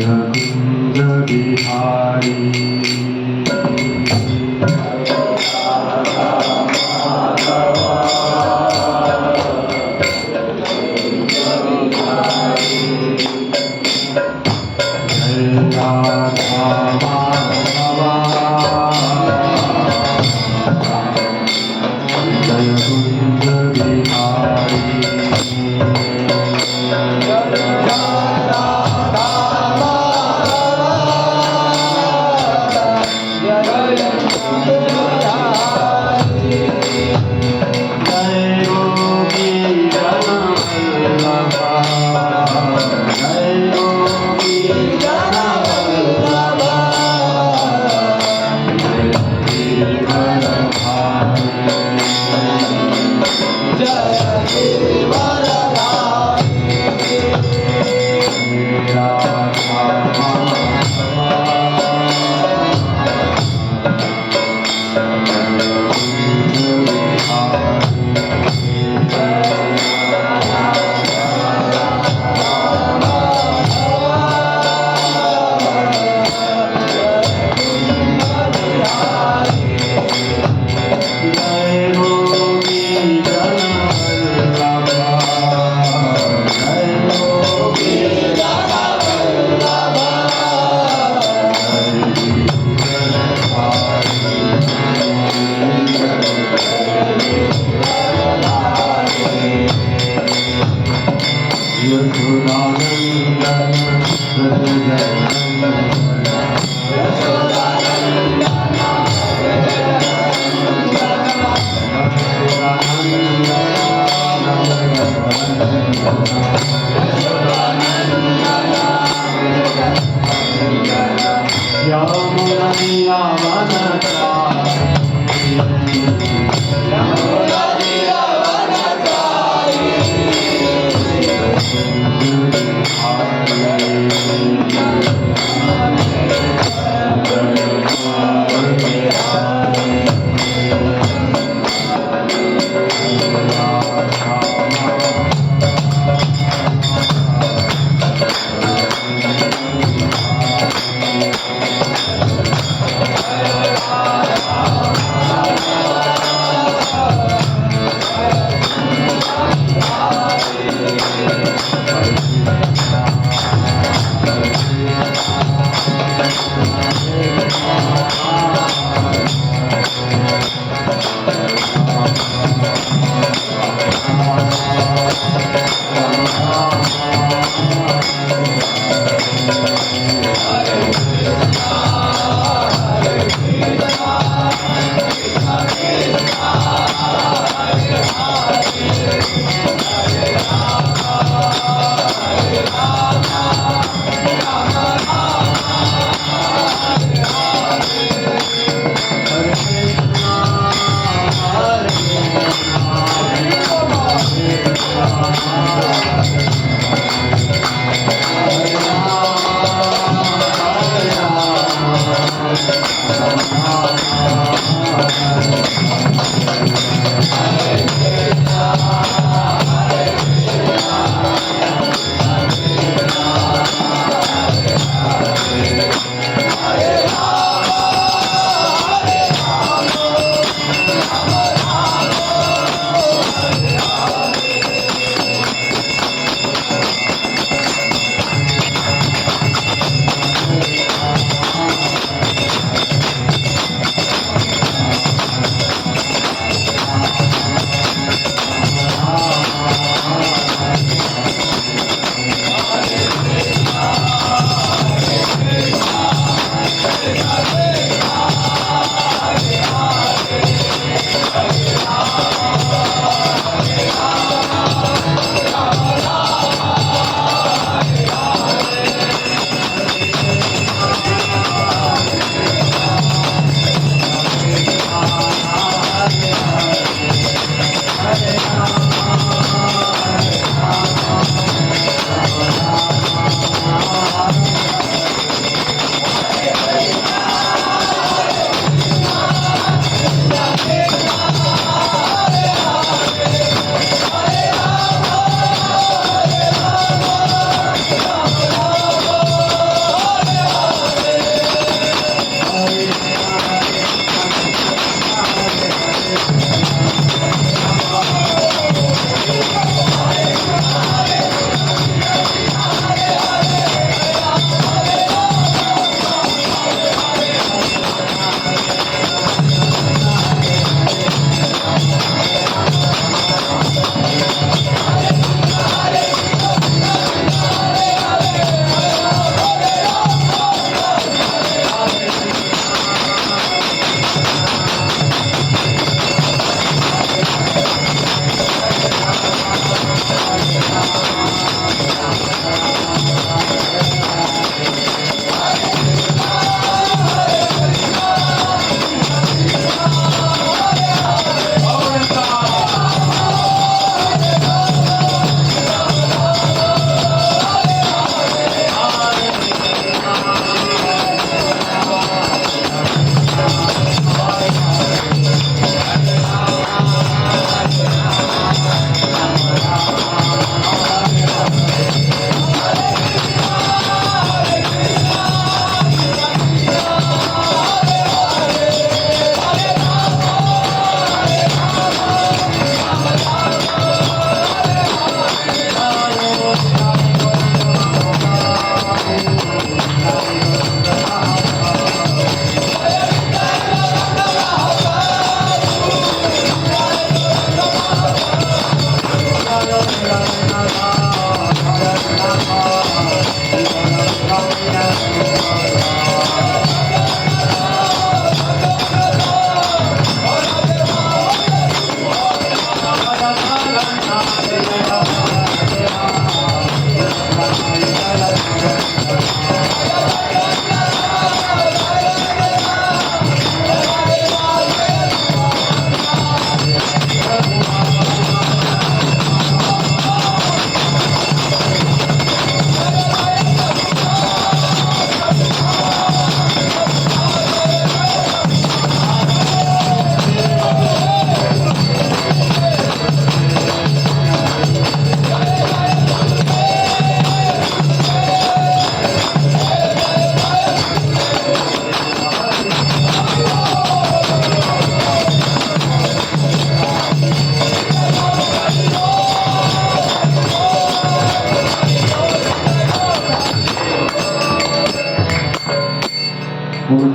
कुंज बिहारी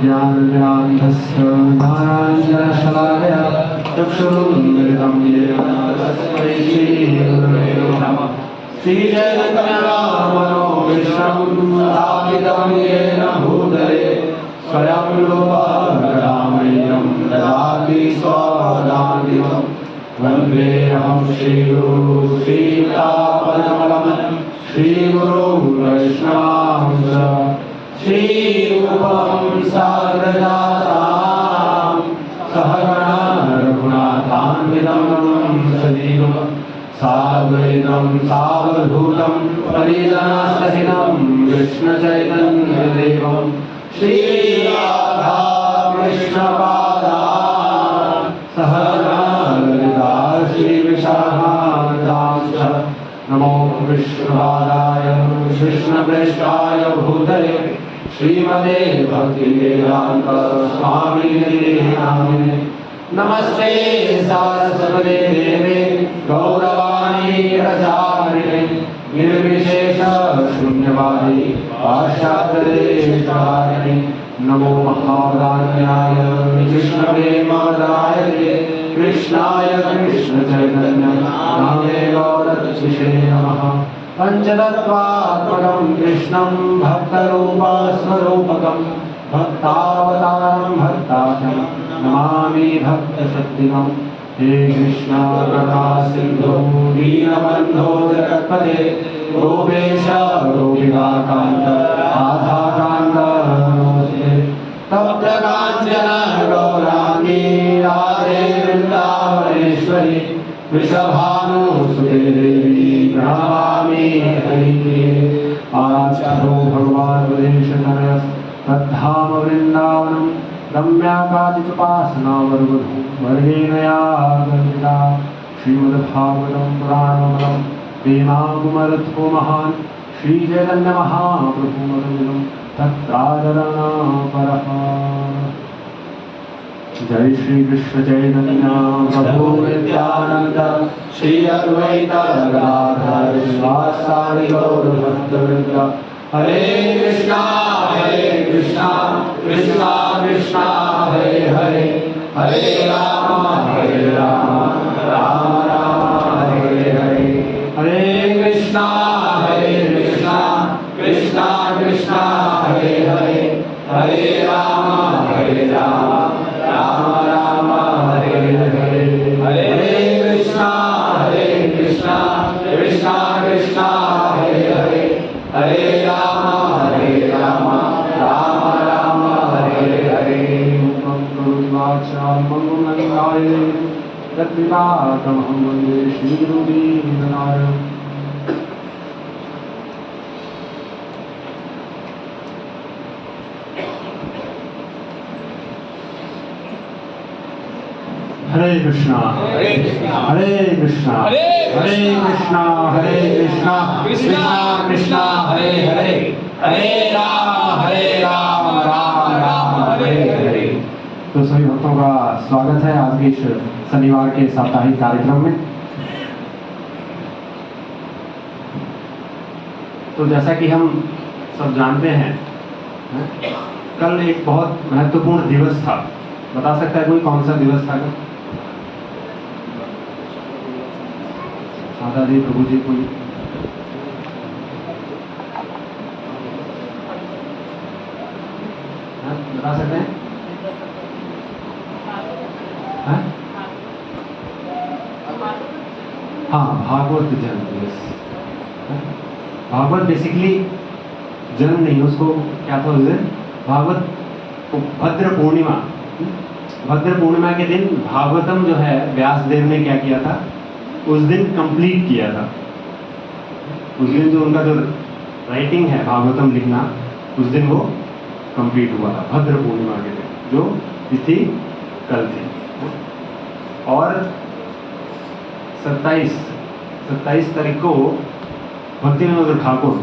ज्ञानञ्जनान्धस्य ज्ञानाञ्जनशलाकया चक्षुरुन्मिलितं येन तस्मै श्रीगुरवे नमः। श्रीचैतन्यनामनो स्थापितं येन भूतले स्वयं रूपकदामह्यं ददाति स्वदान्तिकं। वन्देऽहं श्रीगुरुं श्रीतापनमलं श्रीगुरुं वैष्णवांश्च श्रीरूपं साग्रजातां सहगणा रघुनाथान्वितं सजीवं साद्वैतं सावधूतं परिजनसहितं कृष्णचैतन्यदेवं श्रीराधा कृष्णपादान् सहगणा ललिता श्रीविशाखान्तांश्च। नमो विष्णुपादाय कृष्णप्रेष्ठाय भूतले श्रीमते भक्तिवेदान्त स्वामिने नामिने। नमस्ते सारस्वते देवे गौरवाणी प्रचारिणे निर्विशेष शून्यवादी पाश्चात्यदेशतारिणे। नमो महावदान्याय कृष्णप्रेमदायते कृष्णाय कृष्णचैतन्य नामे गौरक्षिषे नमः। पञ्चतत्त्वात्मकं कृष्णं भक्तरूपस्वरूपकं भक्तावतारं भक्ताख्यं नमामि भक्तशक्तिकम्। हे कृष्णा करुणा सिन्धो दीनबन्धो जगत्पते गोपेश गोपिकान्त राधाकान्त नमोऽस्तुते। तप्त काञ्चन गौराङ्गी राधे वृन्दावनेश्वरी वृषभानुसुते देवी प्रणमामि हरिप्रिये। आचार्यो भगवान् वदेशतनयः तद्धाम वृन्दावनं रम्या काचिदुपासना वर्गेण या गन्धिता। श्रीमद्भागवतं पुराणमलं प्रेमाकुमरथो महान् श्रीचैतन्यमहाप्रभुमदमिदं तत्रादरणापरः। जय श्री कृष्ण चैतन्य प्रभु नित्यानंद श्री अद्वैत गदाधर श्रीवासादि गौर भक्तवृंद। हरे कृष्णा कृष्णा कृष्णा हरे हरे हरे राम राम राम हरे हरे। हरे कृष्णा कृष्णा कृष्णा हरे हरे हरे राम राम राम हरे हरे। हरे कृष्णा कृष्णा कृष्णा हरे हरे हरे राम राम राम हरे हरे। मंगलाय तत्पितामहं वन्दे श्रीगुरुदीननारायणं। हरे कृष्णा हरे कृष्णा हरे कृष्णा हरे कृष्णा कृष्णा कृष्णा हरे हरे हरे राम राम राम हरे हरे। तो सभी भक्तों का स्वागत है आज के इस शनिवार के साप्ताहिक कार्यक्रम में। तो जैसा कि हम सब जानते हैं कल एक बहुत महत्वपूर्ण दिवस था। बता सकता है कोई कौन सा दिवस था? माता जी प्रभु जी कोई बता सकते हैं? हाँ, भागवत जन्म दिवस। भागवत बेसिकली जन्म नहीं, उसको क्या था उस दिन? भागवत भद्र पूर्णिमा। भद्र पूर्णिमा के दिन भागवतम जो है व्यास देव ने क्या किया था, उस दिन कंप्लीट किया था। उस दिन जो उनका जो राइटिंग है भागवतम लिखना, उस दिन वो कंप्लीट हुआ था भद्र पूर्णिमा के दिन, जो तिथि कल थी। और 27 तारीख को भक्तिविनोद ठाकुर,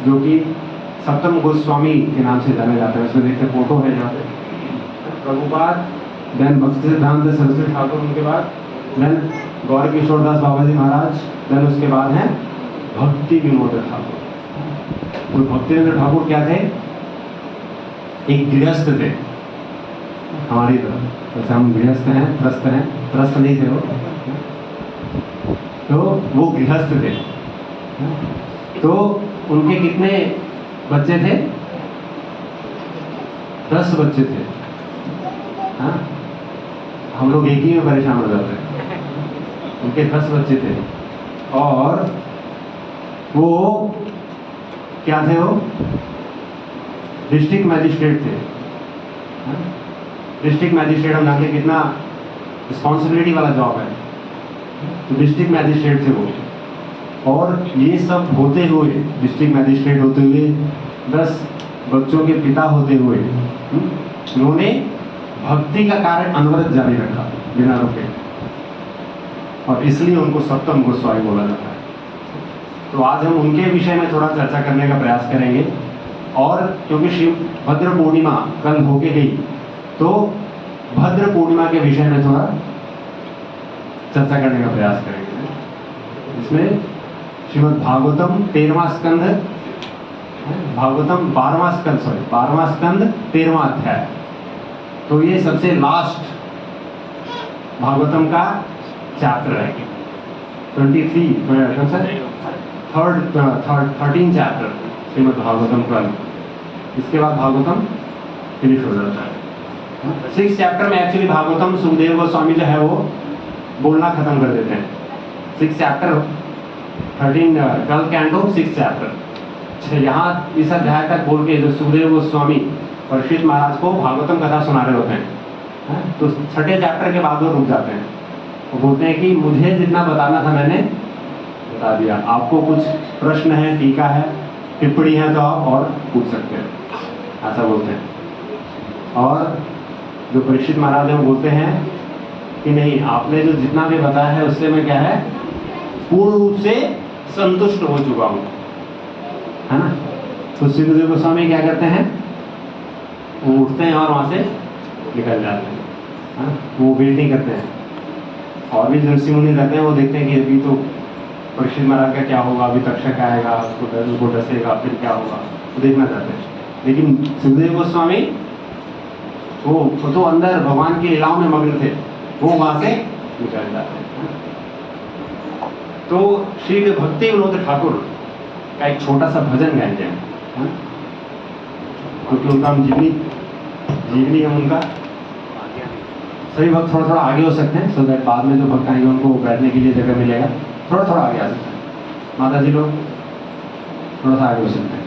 जो कि सप्तम गोस्वामी के नाम से जाना जाता है, उसमें देखते फोटो है यहाँ पे, प्रभुपाद, देन भक्ति सिद्धांत सरस्वती ठाकुर, उनके बाद देन गौर किशोर दास बाबा जी महाराज, देन उसके बाद है भक्ति विनोद ठाकुर। तो भक्ति विनोद ठाकुर क्या थे? एक गृहस्थ थे हमारी तरफ, जैसे हम गृहस्थ हैं, त्रस्त नहीं थे वो, तो वो गृहस्थ थे। तो उनके कितने बच्चे थे? 10 बच्चे थे। हाँ, हम लोग एक ही में परेशान हो जाते हैं। उनके 10 बच्चे थे और वो क्या थे? वो डिस्ट्रिक्ट मैजिस्ट्रेट थे। डिस्ट्रिक्ट मैजिस्ट्रेट हम जानते कितना रिस्पॉन्सिबिलिटी वाला जॉब है, तो डिस्ट्रिक्ट मैजिस्ट्रेट थे वो। और ये सब होते हुए, डिस्ट्रिक्ट मैजिस्ट्रेट होते हुए, 10 बच्चों के पिता होते हुए, उन्होंने भक्ति का कार्य अनवरत जारी रखा बिना रुके, और इसलिए उनको सप्तम गोस्वामी बोला जाता है। तो आज हम उनके विषय में थोड़ा चर्चा करने का प्रयास करेंगे। और क्योंकि शिव भद्र पूर्णिमा कल होके गई, तो भद्र पूर्णिमा के विषय में थोड़ा चर्चा करने का प्रयास करेंगे। इसमें श्रीमद् भागवतम 13वां स्कंध, भागवतम 12वां स्कंद 13वां अध्याय। तो ये सबसे लास्ट भागवतम का चैप्टर है, 13 चैप्टर श्रीमद् भागवतम कल। इसके बाद भागवतम फिनिश हो जाता है। 6 चैप्टर में एक्चुअली भागवतम सुखदेव गोस्वामी जो है वो बोलना खत्म कर देते हैं। 6 चैप्टर, 13 कल कैंटो 6 चैप्टर। यहाँ इस अध्याय तक बोल के जो सुखदेव गोस्वामी परीक्षित महाराज को भागवतम कथा सुना रहे होते हैं, तो 6ठे चैप्टर के बाद वो रुक जाते हैं। वो बोलते हैं कि मुझे जितना बताना था मैंने बता दिया, आपको कुछ प्रश्न है, टीका है, टिप्पणी है तो आप और पूछ सकते हैं, ऐसा बोलते हैं। और जो परीक्षित महाराज हैं वो बोलते हैं कि नहीं, आपने जो जितना भी बताया है उससे मैं क्या है, पूर्ण रूप से संतुष्ट हो चुका हूँ, है ना। तो सुखदेव गोस्वामी क्या करते हैं, वो उठते हैं और वहाँ से निकल जाते हैं, हाँ? वो वेट नहीं करते हैं। और भी जो ऋषि मुनि रहते हैं वो देखते हैं कि अभी तो परीक्षित महाराज का क्या होगा, अभी तक्षक आएगा, उसको डसेगा, फिर क्या होगा, तो देखना चाहते हैं। लेकिन सुखदेव गोस्वामी वो तो अंदर भगवान की लीलाओं में मग्न थे, वो वहाँ से निकल जाते हैं। तो श्री भक्ति विनोद ठाकुर का एक छोटा सा भजन गाएंगे हम, क्योंकि उनका हम जीवनी है उनका। सभी भक्त थोड़ा थोड़ा आगे हो सकते हैं, सो दैट बाद में जो भक्त आएंगे उनको बैठने के लिए जगह मिलेगा। थोड़ा थोड़ा आगे आ सकते हैं, माता जी लोग थोड़ा सा आगे हो सकते हैं।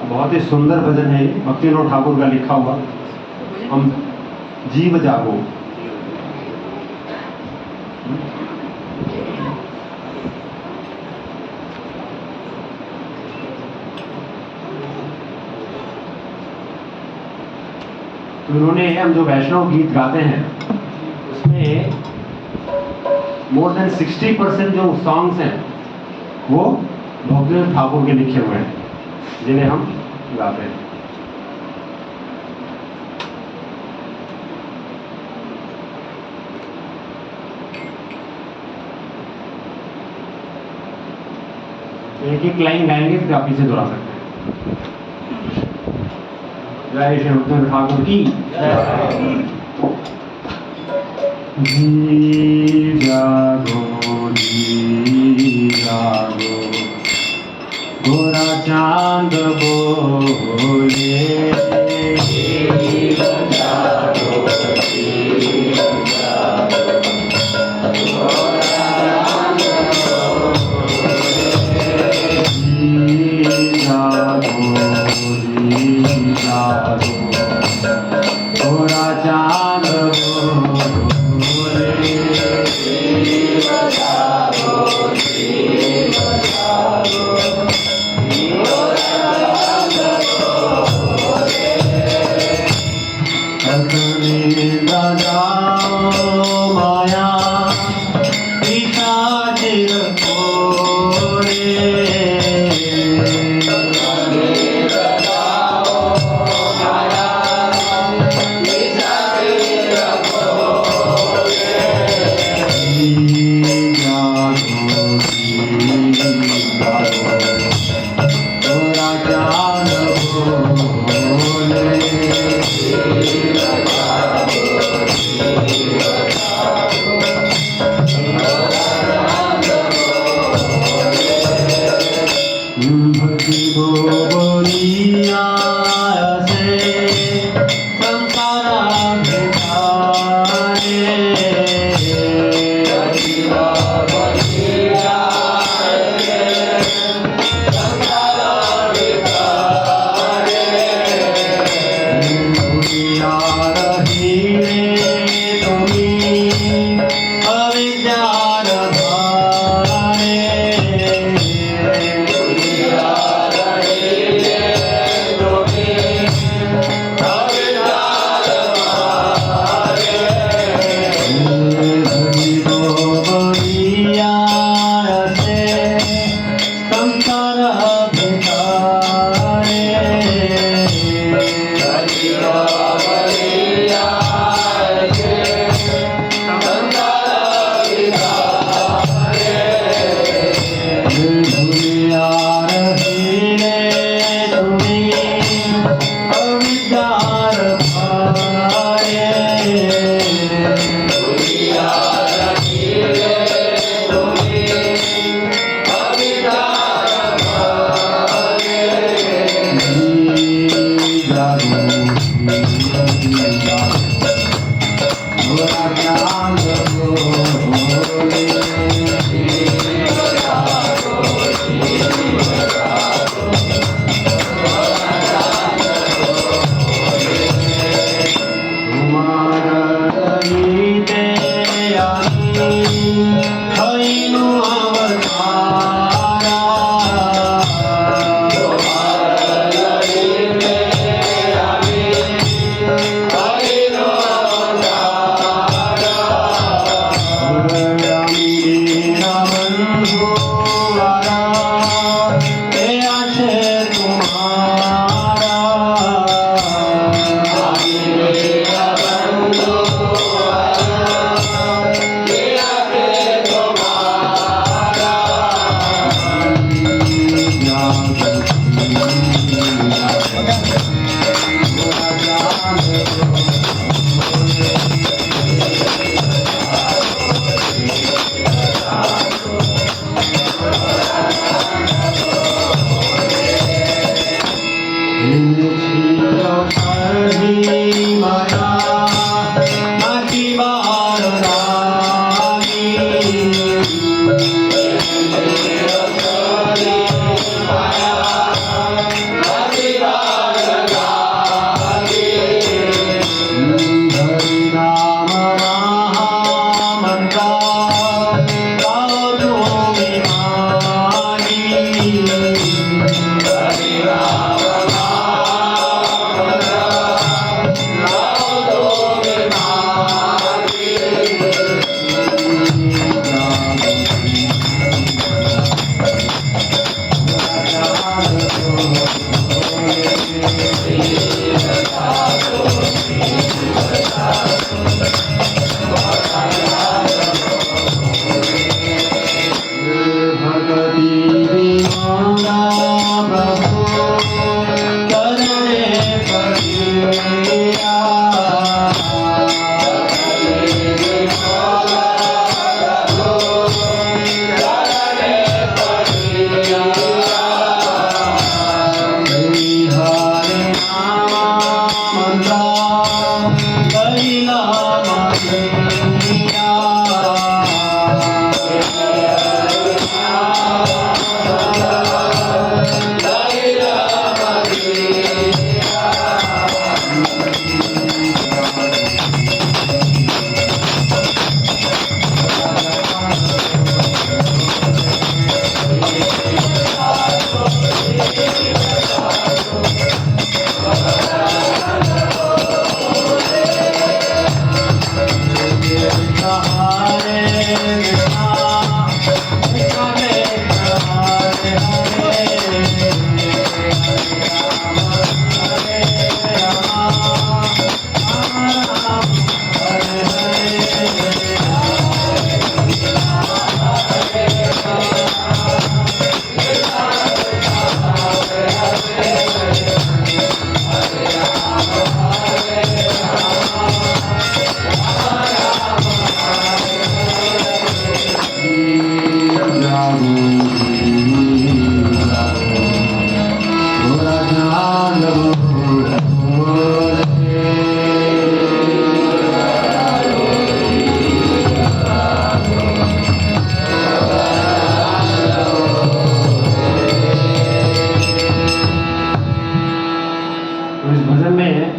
बहुत ही सुंदर भजन है ये, भक्ति विनोद ठाकुर का लिखा हुआ, हम जीव जागो। तो उन्होंने, हम जो वैष्णव गीत गाते हैं उसमें मोर देन 60% जो सॉन्ग्स हैं वो भक्ति विनोद ठाकुर के लिखे हुए हैं, जिन्हें हम गाते हैं। एक एक लाइन गाएंगे फिर आप इसे दोहरा सकते हैं। जय श्री भक्ति विनोद ठाकुर की जी जागो, जी जागो, गोरा चांद बोले, जी जागो, जी जागो, गोरा चांद बोले, जी जागो, जी जागो, गोरा चांद बोले, जी जागो, जी जागो, माया पिशाचिर कोरे, जी जागो, जी जागो,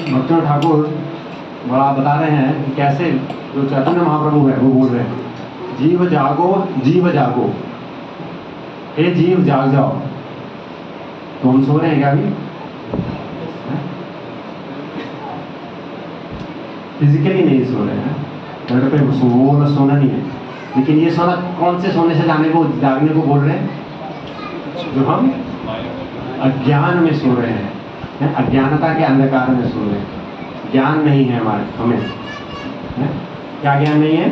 भक्तिनाथ ठाकुर बड़ा बता रहे हैं कि कैसे जो चैतन्य महाप्रभु है वो बोल रहे हैं, जीव जागो जीव जागो, हे जीव जाग जाओ। तो हम सो रहे हैं क्या अभी? फिजिकली नहीं सो रहे हैं, बेड पे वो सोना नहीं है, लेकिन ये सोना कौन से सोने से जाने को जागने को बोल रहे हैं? जो हम अज्ञान में सो रहे हैं, अज्ञानता के अंधकार में सो रहे हैं। ज्ञान नहीं है हमारे हमें, क्या ज्ञान नहीं है?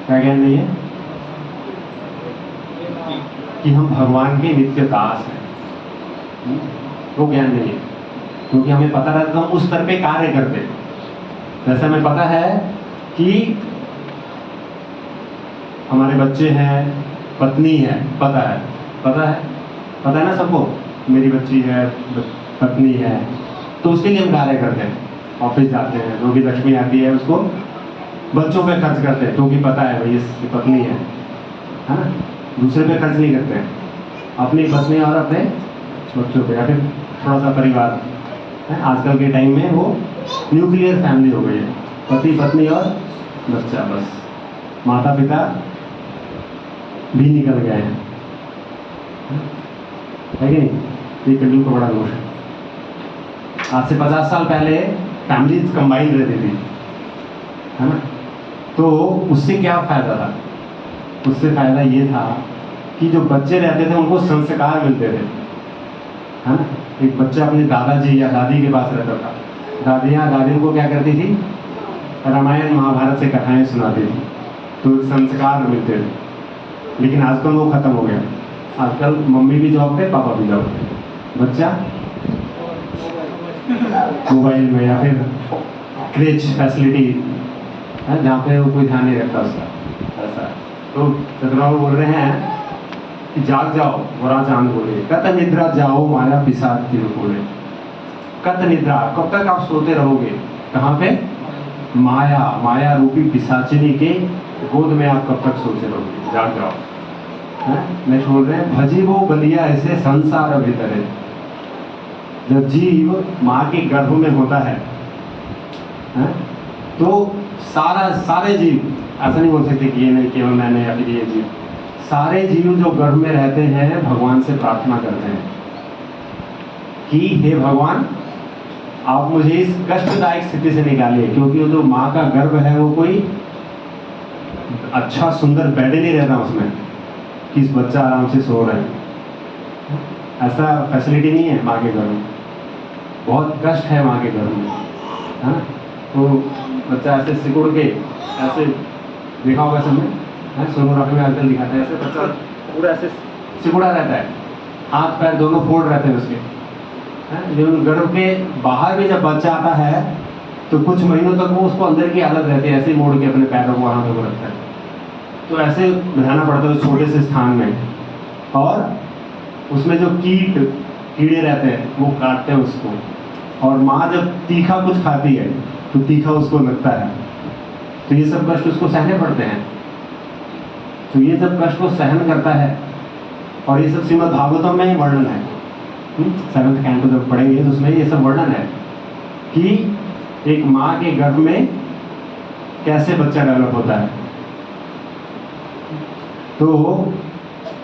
क्या ज्ञान नहीं है? कि हम भगवान के नित्य दास हैं, वो ज्ञान नहीं है। क्योंकि हमें पता रहता है हम उस स्तर पे कार्य करते। जैसे हमें पता है कि हमारे बच्चे हैं, पत्नी है, पता है ना सबको, मेरी बच्ची है, पत्नी है, तो उसके लिए हम कार्य करते हैं। ऑफिस जाते हैं, जो भी लक्ष्मी आती है उसको बच्चों पे खर्च करते हैं, क्योंकि पता है भाई इसकी पत्नी है ना। दूसरे पे खर्च नहीं करते हैं, अपनी पत्नी और अपने बच्चों पे, या फिर थोड़ा सा परिवार। आजकल के टाइम में वो न्यूक्लियर फैमिली हो गई है, पति पत्नी और बच्चा, बस माता पिता भी निकल गए हैं, है कि नहीं? ये कलयुग का बड़ा दोष है। आज से 50 साल पहले फैमिलीज कंबाइन रहती थी, है ना? तो उससे क्या फायदा था? उससे फायदा ये था कि जो बच्चे रहते थे उनको संस्कार मिलते थे, है ना? एक बच्चा अपने दादाजी या दादी के पास रहता था, दादियाँ दादी को क्या करती थी? रामायण महाभारत से कथाएं सुनाती थी, तो संस्कार मिलते थे। लेकिन आजकल वो खत्म हो गया। आजकल मम्मी भी जॉब पे, पापा भी जॉब पे, बच्चा मोबाइल में या फिर क्रेच फैसिलिटी है जहाँ पे वो कोई ध्यान नहीं रखता उसका, ऐसा है। तो चतुराव बोल रहे हैं कि जाग जाओ, गोरा चांद बोले, कत निद्रा जाओ माया पिसाच की बोले। कत निद्रा, कब तक आप सोते रहोगे? कहाँ पे? माया रूपी पिशाचिनी के गोद में आप कब तक सोते रहोगे? जाग जाओ। नेक्स्ट बोल रहे हैं, भजी वो बलिया ऐसे संसार भीतर है। जब जीव माँ के गर्भ में होता है, तो सारे जीव, ऐसा नहीं बोल सकते कि ये नहीं केवल मैंने या फिर ये जीव, सारे जीव जो गर्भ में रहते हैं भगवान से प्रार्थना करते हैं कि हे भगवान, आप मुझे इस कष्टदायक स्थिति से निकालिए, क्योंकि वो जो माँ का गर्भ है वो कोई अच्छा सुंदर बेड नहीं रहता उसमें कि इस बच्चा आराम से सो रहा है। ऐसा फैसिलिटी नहीं है माँ के गर्भ में, बहुत कष्ट है माँ के गर्भ में, है ना? तो बच्चा ऐसे सिकुड़ के, ऐसे देखा होगा सबने, सोनोग्राफी में आजकल दिखाते हैं, ऐसे बच्चा पूरा ऐसे सिकुड़ा रहता है, हाथ पैर दोनों फोल्ड रहते हैं उसके। लेकिन गर्भ के बाहर भी जब बच्चा आता है तो कुछ महीनों तक वो उसको अंदर की आदत रहती है, ऐसे ही मोड़ के अपने पैरों को हाथों को रखता है। तो ऐसे रहना पड़ता है उस छोटे से स्थान में, और उसमें जो कीड़े रहते हैं वो काटते हैं उसको, और माँ जब तीखा कुछ खाती है तो तीखा उसको लगता है, तो ये सब कष्ट उसको सहने पड़ते हैं। तो ये सब कष्ट वो सहन करता है, और ये सब श्रीमद् भागवतम में ही वर्णन है। 7th कैंटो जब पढ़ेंगे तो उसमें ये सब वर्णन है कि एक माँ के गर्भ में कैसे बच्चा डेवलप होता है। तो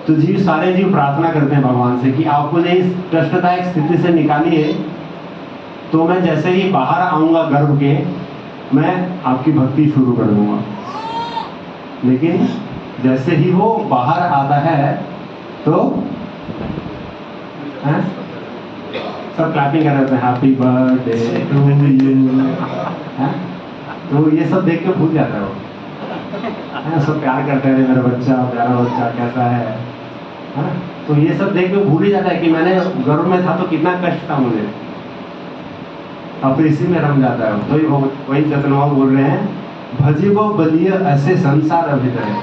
जीव, सारे जीव प्रार्थना करते हैं भगवान से कि आप मुझे इस कष्टदायक स्थिति से निकालिए, तो मैं जैसे ही बाहर आऊंगा गर्भ के, मैं आपकी भक्ति शुरू कर दूंगा। लेकिन जैसे ही वो बाहर आता है तो सब क्लैपिंग कर रहे हैं, हैप्पी बर्थडे टू यू, तो ये सब देख के भूल जाता है वो, सब प्यार करते हैं, मेरा बच्चा प्यारा बच्चा कैसा है, तो ये सब देख के भूल ही जाता है कि मैंने गर्भ में था तो कितना कष्ट था मुझे, और फिर इसी में रम जाता है। तो वही चतुर्माव बोल रहे हैं, भजीबो बलिय ऐसे संसार अभितर है।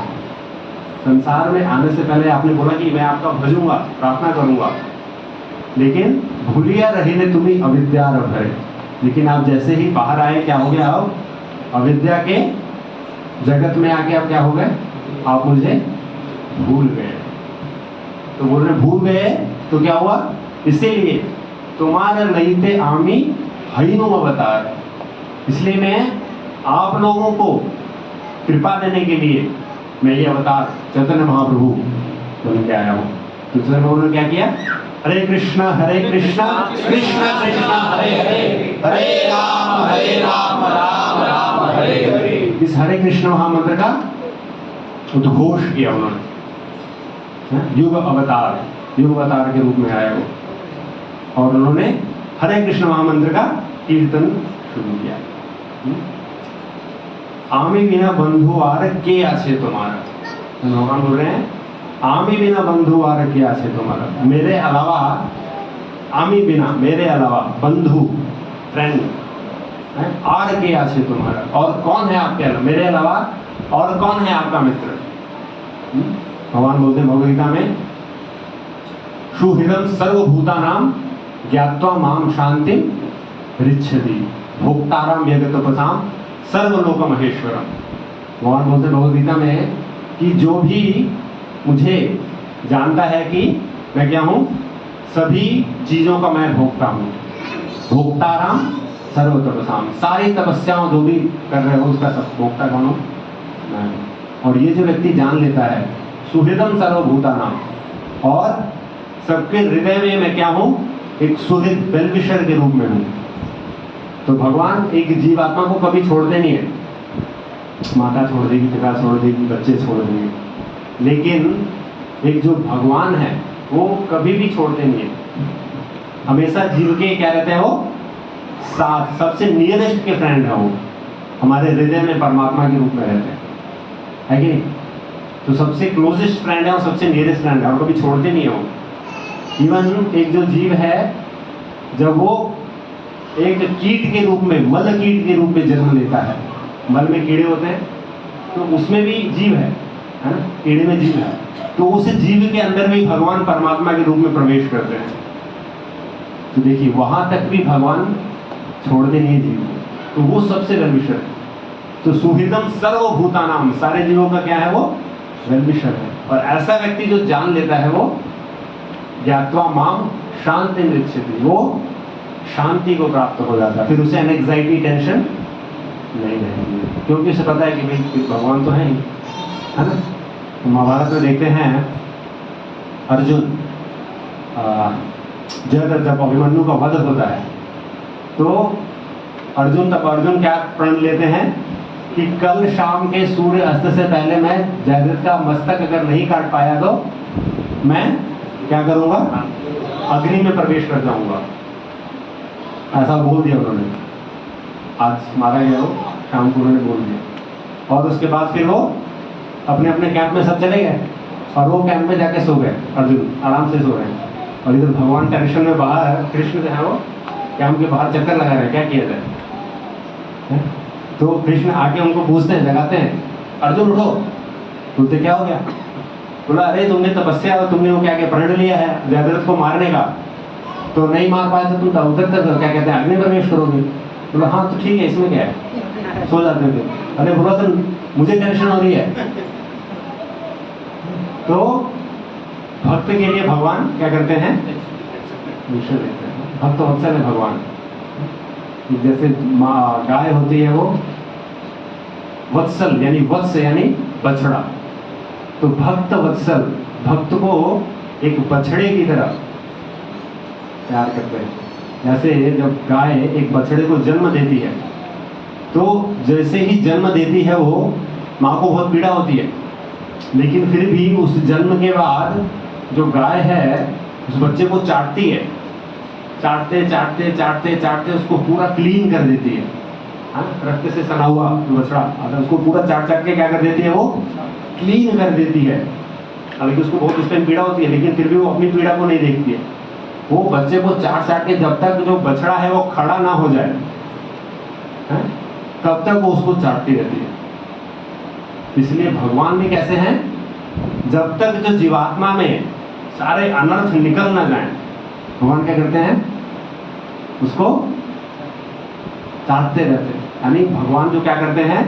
संसार में आने से पहले आपने बोला कि मैं आपका भजूंगा, प्रार्थना करूंगा, लेकिन भूलिया रही तुम्हें अविद्या है। लेकिन आप जैसे ही बाहर आए, क्या हो गया? अब अविद्या के जगत में आके आप क्या हो गए? आप मुझे भूल गए। तो बोल रहे भूल गए तो क्या हुआ? इसीलिए तुम्हारा नहीं थे आमी हईनो अवतार, इसलिए मैं आप लोगों को कृपा देने के लिए मैं ये अवतार चैतन्य महाप्रभु बन के आया हूँ। तो चैतन्य प्रभु ने क्या किया? हरे कृष्णा कृष्णा कृष्णा हरे हरे, हरे राम राम राम हरे हरे। इस हरे कृष्ण महामंत्र का उद्घोष किया उन्होंने, युग अवतार के रूप में आया वो, और उन्होंने हरे कृष्ण महामंत्र का कीर्तन शुरू किया। आमी बिना बंधु आर के आछे तुम्हारा, भगवान बोल रहे हैं आमी बिना बंधु आर के आछे तुम्हारा, मेरे अलावा, आमी बिना मेरे अलावा, बंधु फ्रेंड, आर के आछे तुम्हारा, और कौन है आपके अलावा, मेरे अलावा और कौन है आपका मित्र? भगवान बोलते हैं भगवद गीता में, सुहृदम सर्वभूतानां ज्ञात्वा माम शांति रिच्छति भोक्ताराम यज्ञतपसाम सर्वलोक महेश्वरम। भगवान बोलते हैं भगवद गीता में कि जो भी मुझे जानता है कि मैं क्या हूं, सभी चीजों का मैं भोक्ता हूं। भोक्ताराम सर्व तपसाम, सारी तपस्याओं जो भी कर रहे हो उसका सब भोक्ता कौन हो? मैं। और ये जो व्यक्ति जान लेता है सुहृदम सर्वभूतानाम, और सबके हृदय में मैं क्या हूं? एक सुहृद वेलविशर के रूप में हूं। तो भगवान एक जीवात्मा को कभी छोड़ते नहीं है। माता छोड़ देगी, पिता छोड़ देगी, बच्चे छोड़ देंगे, लेकिन एक जो भगवान है वो कभी भी छोड़ते नहीं है। हमेशा जीव के क्या रहते हैं? वो साथ, सबसे नियरेस्ट के फ्रेंड है वो, हमारे हृदय में परमात्मा के रूप में रहते हैं, है कि नहीं? तो सबसे क्लोजेस्ट फ्रेंड है और सबसे नियरेस्ट फ्रेंड है, और कभी छोड़ते नहीं है वो। इवन एक जो जीव है, जब वो एक कीट के रूप में, मल कीट के रूप में जन्म लेता है, मल में कीड़े होते हैं, तो उसमें भी जीव है ना? कीड़े में जीव है, तो उस जीव के अंदर भी भगवान परमात्मा के रूप में प्रवेश करते हैं। तो देखिए वहां तक भी भगवान छोड़ते नहीं जीव को, तो वो सबसे वेलविशर है। तो सुहृदम सर्वभूतानाम, सारे जीवों का क्या है? वो वेलविशर है। और ऐसा व्यक्ति जो जान लेता है वो ज्ञात्वा माम शांति मृच्छति, वो शांति को प्राप्त हो जाता है। फिर उसे एंग्जाइटी, टेंशन नहीं रहेगी, क्योंकि उसे पता है कि भाई भगवान तो है ही, है ना? तो महाभारत में देखते हैं अर्जुन, जब अभिमन्यु का वध होता है तो अर्जुन क्या प्रण लेते हैं कि कल शाम के सूर्य अस्त से पहले मैं जयद्रथ का मस्तक अगर नहीं काट पाया तो मैं क्या करूंगा? अग्नि में प्रवेश कर जाऊंगा। ऐसा बोल दिया उन्होंने, आज मारा गया वो, शाम को उन्होंने बोल दिया। और उसके बाद फिर वो अपने अपने कैंप में सब चले गए, और वो कैंप में जाके सो गए, अर्जुन आराम से सो रहे हैं। और इधर भगवान टेंशन में बाहर, कृष्ण जो है वो कैंप के बाहर चक्कर लगा रहे हैं, क्या किया जाए? तो कृष्ण आके उनको पूछते हैं, जगाते हैं, अर्जुन उठो। बोलते क्या हो गया? बोला अरे तुमने तपस्या और तुमने वो क्या क्या प्रण लिया है जयद्रथ को मारने का, तो नहीं मार पाए तो तुम उधर तक क्या कहते हैं अग्नि प्रवेश करोगे। बोला हाँ तो ठीक है, इसमें क्या है, सो जाते थे। अरे बोला तो मुझे टेंशन हो रही है। तो भक्त के लिए भगवान क्या करते हैं? विषय देते हैं। भक्त वत्सल है भगवान। जैसे गाय होती है वो वत्सल, यानी वत्स यानी बछड़ा, तो भक्त वत्सल, भक्त को एक बछड़े की तरह प्यार करते हैं। जैसे जब गाय एक बछड़े को जन्म देती है, तो जैसे ही जन्म देती है वो माँ को बहुत पीड़ा होती है, लेकिन फिर भी उस जन्म के बाद जो गाय है उस बच्चे को चाटती है, चाटते चाटते चाटते चाटते उसको पूरा क्लीन कर देती है। रक्त से सना हुआ बछड़ा, अगर उसको पूरा चाट चाट के क्या कर देती है? वो क्लीन कर देती है। हालांकि उसको बहुत उस टाइम पीड़ा होती है, लेकिन फिर भी वो अपनी पीड़ा को नहीं देखती है। वो बच्चे को चाट चाट के जब तक जो बछड़ा है वो खड़ा ना हो जाए तब तक वो उसको चाटती रहती है। इसलिए भगवान भी कैसे हैं? जब तक जो जीवात्मा में सारे अनर्थ निकल ना जाए, भगवान क्या करते हैं? उसको चाटते रहते हैं। यानी भगवान जो क्या करते हैं?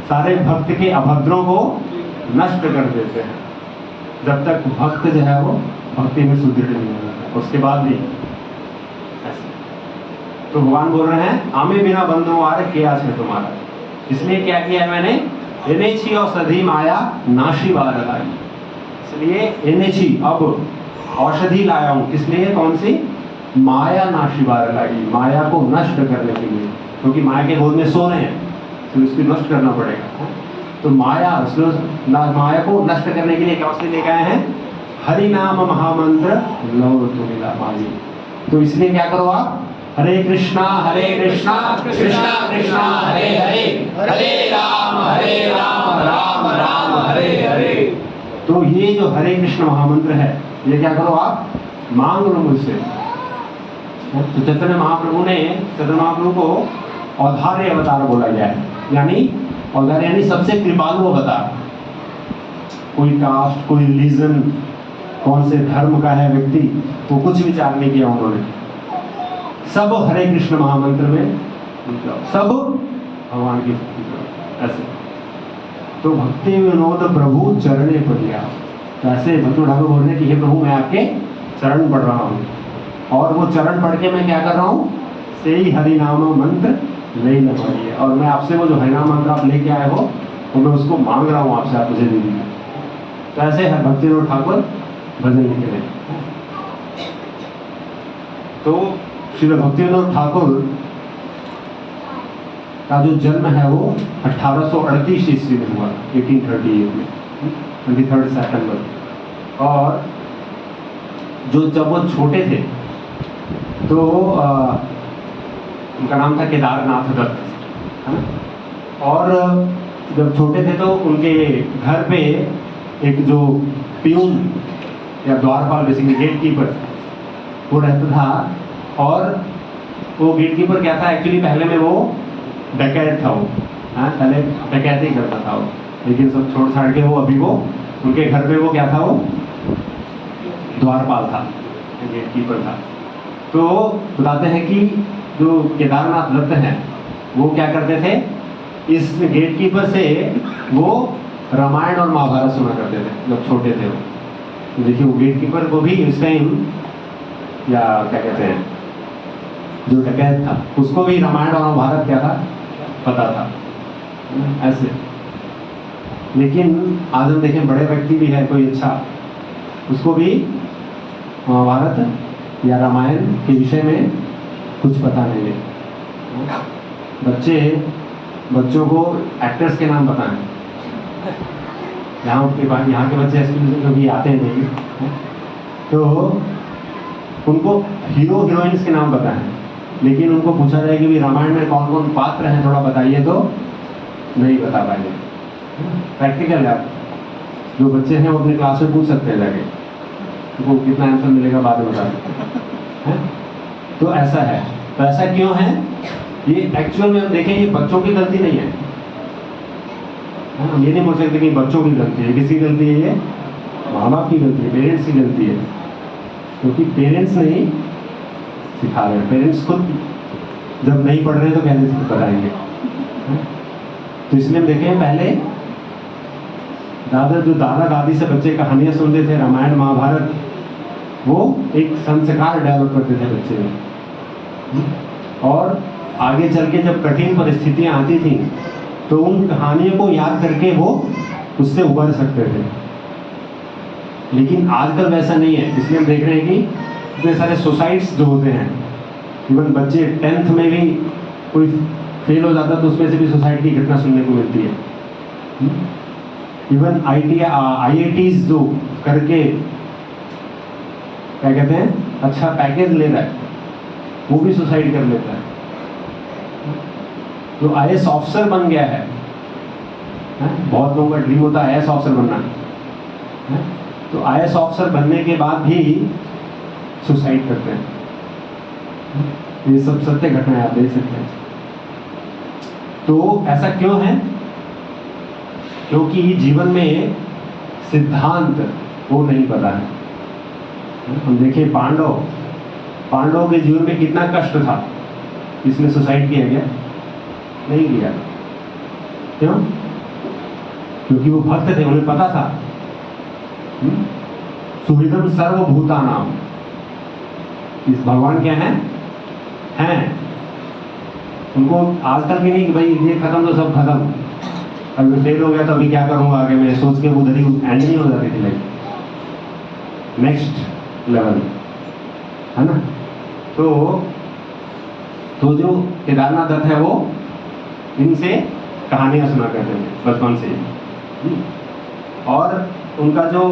सारे भक्त के अभद्रों को नष्ट कर देते हैं, जब तक भक्त जो है वो भक्ति में सुदृढ़ नहीं हो जाता, उसके बाद भी ऐसे। तो भगवान बोल रहे हैं आमे बिना बंधुवार किया है तुम्हारा, इसलिए क्या किया है मैंने? एनेची और सधी माया नाशी बार लाई, इसलिए एनेची अब औषधि लाया हूं। किस लिए? कौन सी? माया नाशी बार लाई, माया को नष्ट करने के लिए, क्योंकि माया के गोद में सो रहे हैं तो इसको नष्ट करना पड़ेगा। तो माया को नष्ट करने के लिए क्या औषधि लेकर आए हैं? हरि नाम महामंत्र लो तो मिला माली। तो इसलिए क्या करो आप? हरे कृष्णा कृष्णा कृष्णा हरे हरे, हरे राम राम राम हरे हरे। तो ये जो हरे कृष्ण महामंत्र है, ये क्या करो आप? मांग लो मुझसे। तो चैतन्य महाप्रभु को औधार्य अवतार बोला गया है, यानी औधार्य यानी सबसे कृपालु अवतार। कोई कास्ट, कोई रिलीजन, कौन से धर्म का है व्यक्ति, वो कुछ विचार नहीं किया उन्होंने। सब हरे कृष्ण महामंत्र में, सब भगवान की ऐसे। तो भक्ति विनोद प्रभु चरणे पड़िया, ऐसे भक्ति ठाकुर बोल रहे कि हे प्रभु मैं आपके चरण पढ़ रहा हूँ, और वो चरण पढ़ के मैं क्या कर रहा हूँ? से ही हरिनाम मंत्र ले लगाइए। और मैं आपसे वो जो हरिनाम मंत्र आप लेके आए हो तो मैं उसको मांग रहा हूँ आपसे, आप मुझे दे दीजिए। तो ऐसे है भक्तिविनोद ठाकुर भजन लिखे हैं। तो श्री भक्तिविनोद ठाकुर का जो जन्म है वो 1838 ईस्वी में हुआ, 1838 में, 23 सितंबर। और जो जब वो छोटे थे तो उनका नाम था केदारनाथ दत्त, है ना। और जब छोटे थे तो उनके घर पे एक जो प्यून या द्वारपाल, बेसिकली गेट कीपर, वो रहता था। और वो गेट कीपर क्या था एक्चुअली, पहले में वो डकैत था वो, हाँ, पहले डकैती ही करता था वो, लेकिन सब छोड़ छाड़ के वो अभी वो उनके घर पे वो क्या था, वो द्वारपाल था, गेट कीपर था। तो बताते हैं कि जो केदारनाथ दत्त हैं वो क्या करते थे, इस गेट कीपर से वो रामायण और महाभारत सुना करते थे जब छोटे थे वो। तो देखिए वो गेट कीपर को भी इस टाइम, या क्या कहते हैं, जो डकैत था उसको भी रामायण और महाभारत क्या था पता था, ऐसे। लेकिन आज हम देखें बड़े व्यक्ति भी है कोई अच्छा, उसको भी महाभारत या रामायण के विषय में कुछ पता नहीं है। बच्चों को एक्टर्स के नाम पता है, यहाँ के बच्चे ऐसे कभी आते नहीं, तो उनको हीरो हीरोइंस के नाम पता है, लेकिन उनको पूछा जाए कि भी रामायण में कौन कौन पात्र हैं थोड़ा बताइए तो नहीं बता पाएंगे। प्रैक्टिकल है, आप जो बच्चे हैं वो अपने क्लास में पूछ सकते हैं जाके, उनको कितना आंसर मिलेगा बाद में बता सकते हैं। तो ऐसा है, तो ऐसा क्यों है, ये एक्चुअल में हम देखें ये बच्चों की गलती नहीं है। हम ये नहीं बोल सकते कि बच्चों की गलती है, किसकी गलती है, ये माँ बाप की गलती है, पेरेंट्स की गलती है, क्योंकि पेरेंट्स नहीं सिखा रहे हैं। पेरेंट्स खुद जब नहीं पढ़ रहे तो कैसे बताएंगे। तो इसलिए हम देखें पहले दादा दादी से बच्चे कहानियां सुनते थे, रामायण महाभारत, वो एक संस्कार डेवलप करते थे बच्चे में। और आगे चल के जब कठिन परिस्थितियां आती थी तो उन कहानियों को याद करके वो उससे उबर सकते थे। लेकिन आजकल वैसा नहीं है, इसलिए हम देख रहे हैं कि इतने सारे सुसाइड्स जो होते हैं, इवन बच्चे 10th में भी कोई फेल हो जाता है तो उसमें से भी सुसाइड की घटना सुनने को मिलती है। इवन IITs जो करके क्या कहते हैं अच्छा पैकेज ले रहा है, वो भी सुसाइड कर लेता है। जो IAS ऑफिसर बन गया है, बहुत लोगों का ड्रीम होता है IAS ऑफिसर बनना है, तो IAS ऑफिसर बनने के बाद भी सुसाइड करते हैं। ये सब सत्य घटनाएं आप देख सकते हैं। तो ऐसा क्यों है, क्योंकि जीवन में सिद्धांत वो नहीं पता है। हम देखिए पांडवों के जीवन में कितना कष्ट था, इसने सुसाइड किया गया नहीं किया, क्यों? क्योंकि वो भक्त थे, उन्हें पता था सुहृदम सर्वभूतानाम, इस भगवान क्या है उनको आजकल की नहीं कि भाई ये खत्म तो सब खत्म, अभी फेल हो गया तो अभी क्या करूंगा आगे, मैं सोच के वो उधर ही एंड नहीं हो जाती थी लाइफ, नेक्स्ट लेवल, है ना। तो जो केदारनाथ दत्त है वो इनसे कहानियां सुना करते थे बचपन से। और उनका जो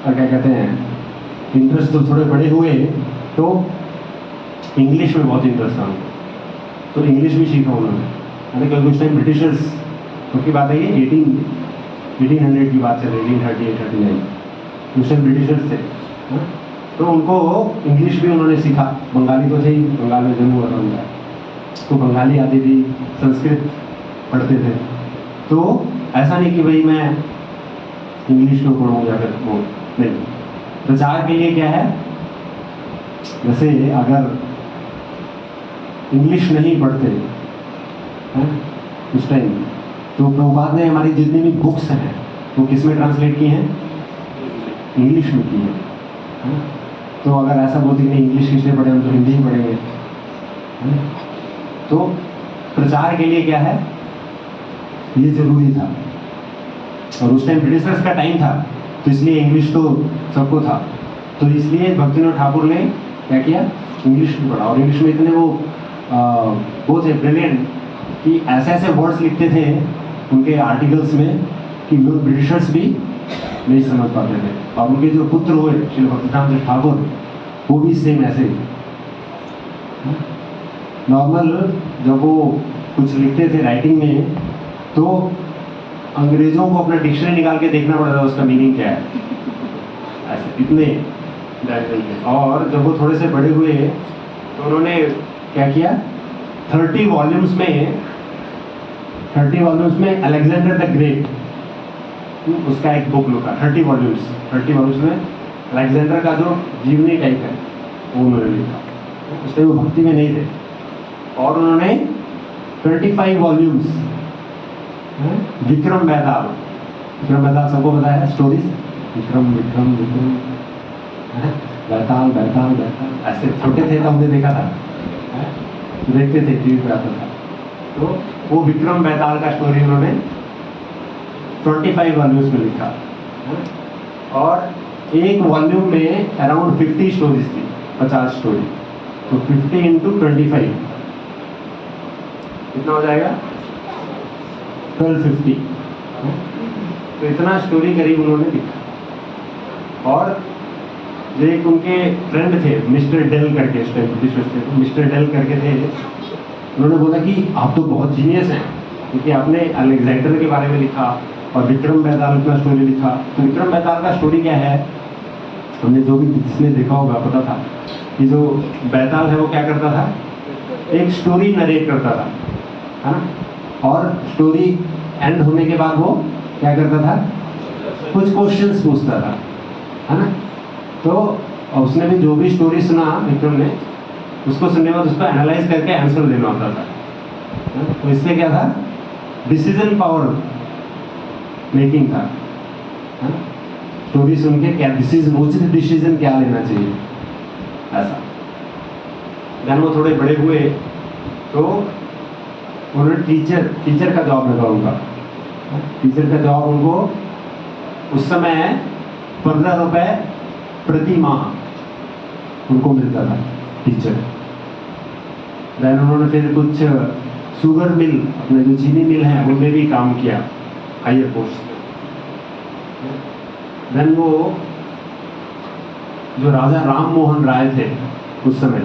क्या कहते हैं इंटरेस्ट तो थोड़े बड़े हुए तो इंग्लिश में बहुत इंटरेस्ट था उनको, तो इंग्लिश भी सीखा उन्होंने, है ना। क्योंकि उस टाइम ब्रिटिशर्स तो की बात है, ये 1800 की बात चल रही, 1838-39, उस टाइम ब्रिटिशर्स थे, है? तो उनको इंग्लिश भी उन्होंने सीखा, बंगाली तो थे ही, बंगाल में जन्म हुआ था उनका, तो बंगाली आती थी, संस्कृत पढ़ते थे। तो ऐसा नहीं कि भाई मैं इंग्लिश को पढ़ूँ या फिर वो नहीं, प्रचार के लिए क्या है, जैसे अगर इंग्लिश नहीं पढ़ते हैं उस टाइम, तो प्रभुपाद ने हमारी जितनी भी बुक्स हैं वो किस में ट्रांसलेट की हैं, इंग्लिश में की है। तो अगर ऐसा बोलते कि नहीं इंग्लिश किसने पढ़े, हम तो हिंदी ही पढ़ेंगे, है ना? तो प्रचार के लिए क्या है, ये जरूरी था। और उस टाइम ब्रिटिशर्स का टाइम था, तो इसलिए इंग्लिश तो सबको था, तो इसलिए भक्तिविनोद ठाकुर ने क्या किया, इंग्लिश में पढ़ा। और इंग्लिश में इतने वो थे ब्रिलियंट कि ऐसे ऐसे वर्ड्स लिखते थे उनके आर्टिकल्स में कि लोग ब्रिटिशर्स भी नहीं समझ पाते थे। और उनके जो पुत्र हुए श्री भक्तिनाथ ठाकुर, वो भी सेम ऐसे ही नॉर्मल, जब वो कुछ लिखते थे राइटिंग में, तो अंग्रेजों को अपना डिक्शनरी निकाल के देखना पड़ता था उसका मीनिंग क्या है, ऐसे इतने डायरेक्ट थे। और जब वो थोड़े से बड़े हुए तो उन्होंने क्या किया, 30 वॉल्यूम्स में अलेक्जेंडर द ग्रेट, उसका एक बुक लिखा, 30 वॉल्यूम्स में अलेक्जेंडर का जो जीवनी टाइप है वो उन्होंने लिखा। उसमें वो भक्ति में नहीं थे। और उन्होंने 25 वॉल्यूम्स विक्रम बेताल सबको पता है स्टोरीज, विक्रम बेताल ऐसे छोटे थे तो हमने देखा था, देखते थे टीवी पे आता था। तो वो विक्रम बेताल का स्टोरी उन्होंने 25 वॉल्यूम्स में लिखा। और एक वॉल्यूम में अराउंड 50 स्टोरीज थी, 50 स्टोरी, तो 50 इंटू 25 कितना हो जाएगा, 1250। तो इतना स्टोरी करीब उन्होंने लिखा। और जो एक उनके फ्रेंड थे मिस्टर डेल करके, इस टाइम ब्रिटिशर्स थे, तो मिस्टर डेल करके थे, उन्होंने बोला कि आप तो बहुत जीनियस हैं क्योंकि आपने अलेक्जेंडर के बारे में लिखा और विक्रम बेताल का स्टोरी लिखा। तो विक्रम बेताल का स्टोरी क्या है, हमने जो भी जिसने देखा होगा पता था कि जो बेताल है वो क्या करता था, एक स्टोरी नरेट करता था, है ना। और स्टोरी एंड होने के बाद वो क्या करता था, कुछ क्वेश्चंस पूछता था, है ना। तो उसने भी जो भी स्टोरी सुना विक्रम ने, उसको सुनने के बाद उसको एनालाइज करके आंसर देना होता था। तो इससे क्या था, डिसीजन पावर मेकिंग था, है ना। स्टोरी सुन के क्या डिसीजन, उचित डिसीजन क्या लेना चाहिए, ऐसा। देन वो थोड़े बड़े हुए तो उन्होंने टीचर का जॉब लगा उनका। टीचर का जॉब उनको उस समय 15 रुपए प्रति माह उनको मिलता था, टीचर। देन उन्होंने फिर कुछ शुगर मिल, अपने जो चीनी मिल है उनमें भी काम किया, हायर पोस्ट। देन वो जो राजा राम मोहन राय थे उस समय,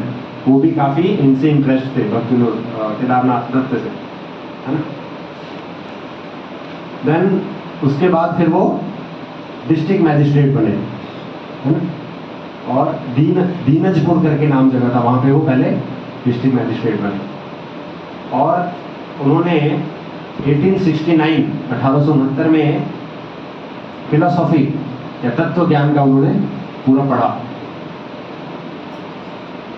वो भी काफी इनसे इंटरेस्ट थे, भक्तिविनोद केदारनाथ दत्त से, है ना। देन उसके बाद फिर वो डिस्ट्रिक्ट मैजिस्ट्रेट बने, है ना। और दीनजपुर करके नाम जगह था, वहां पे वो पहले डिस्ट्रिक्ट मैजिस्ट्रेट बने। और उन्होंने 1869 में फिलोसॉफी या तत्व ज्ञान का उन्होंने पूरा पढ़ा।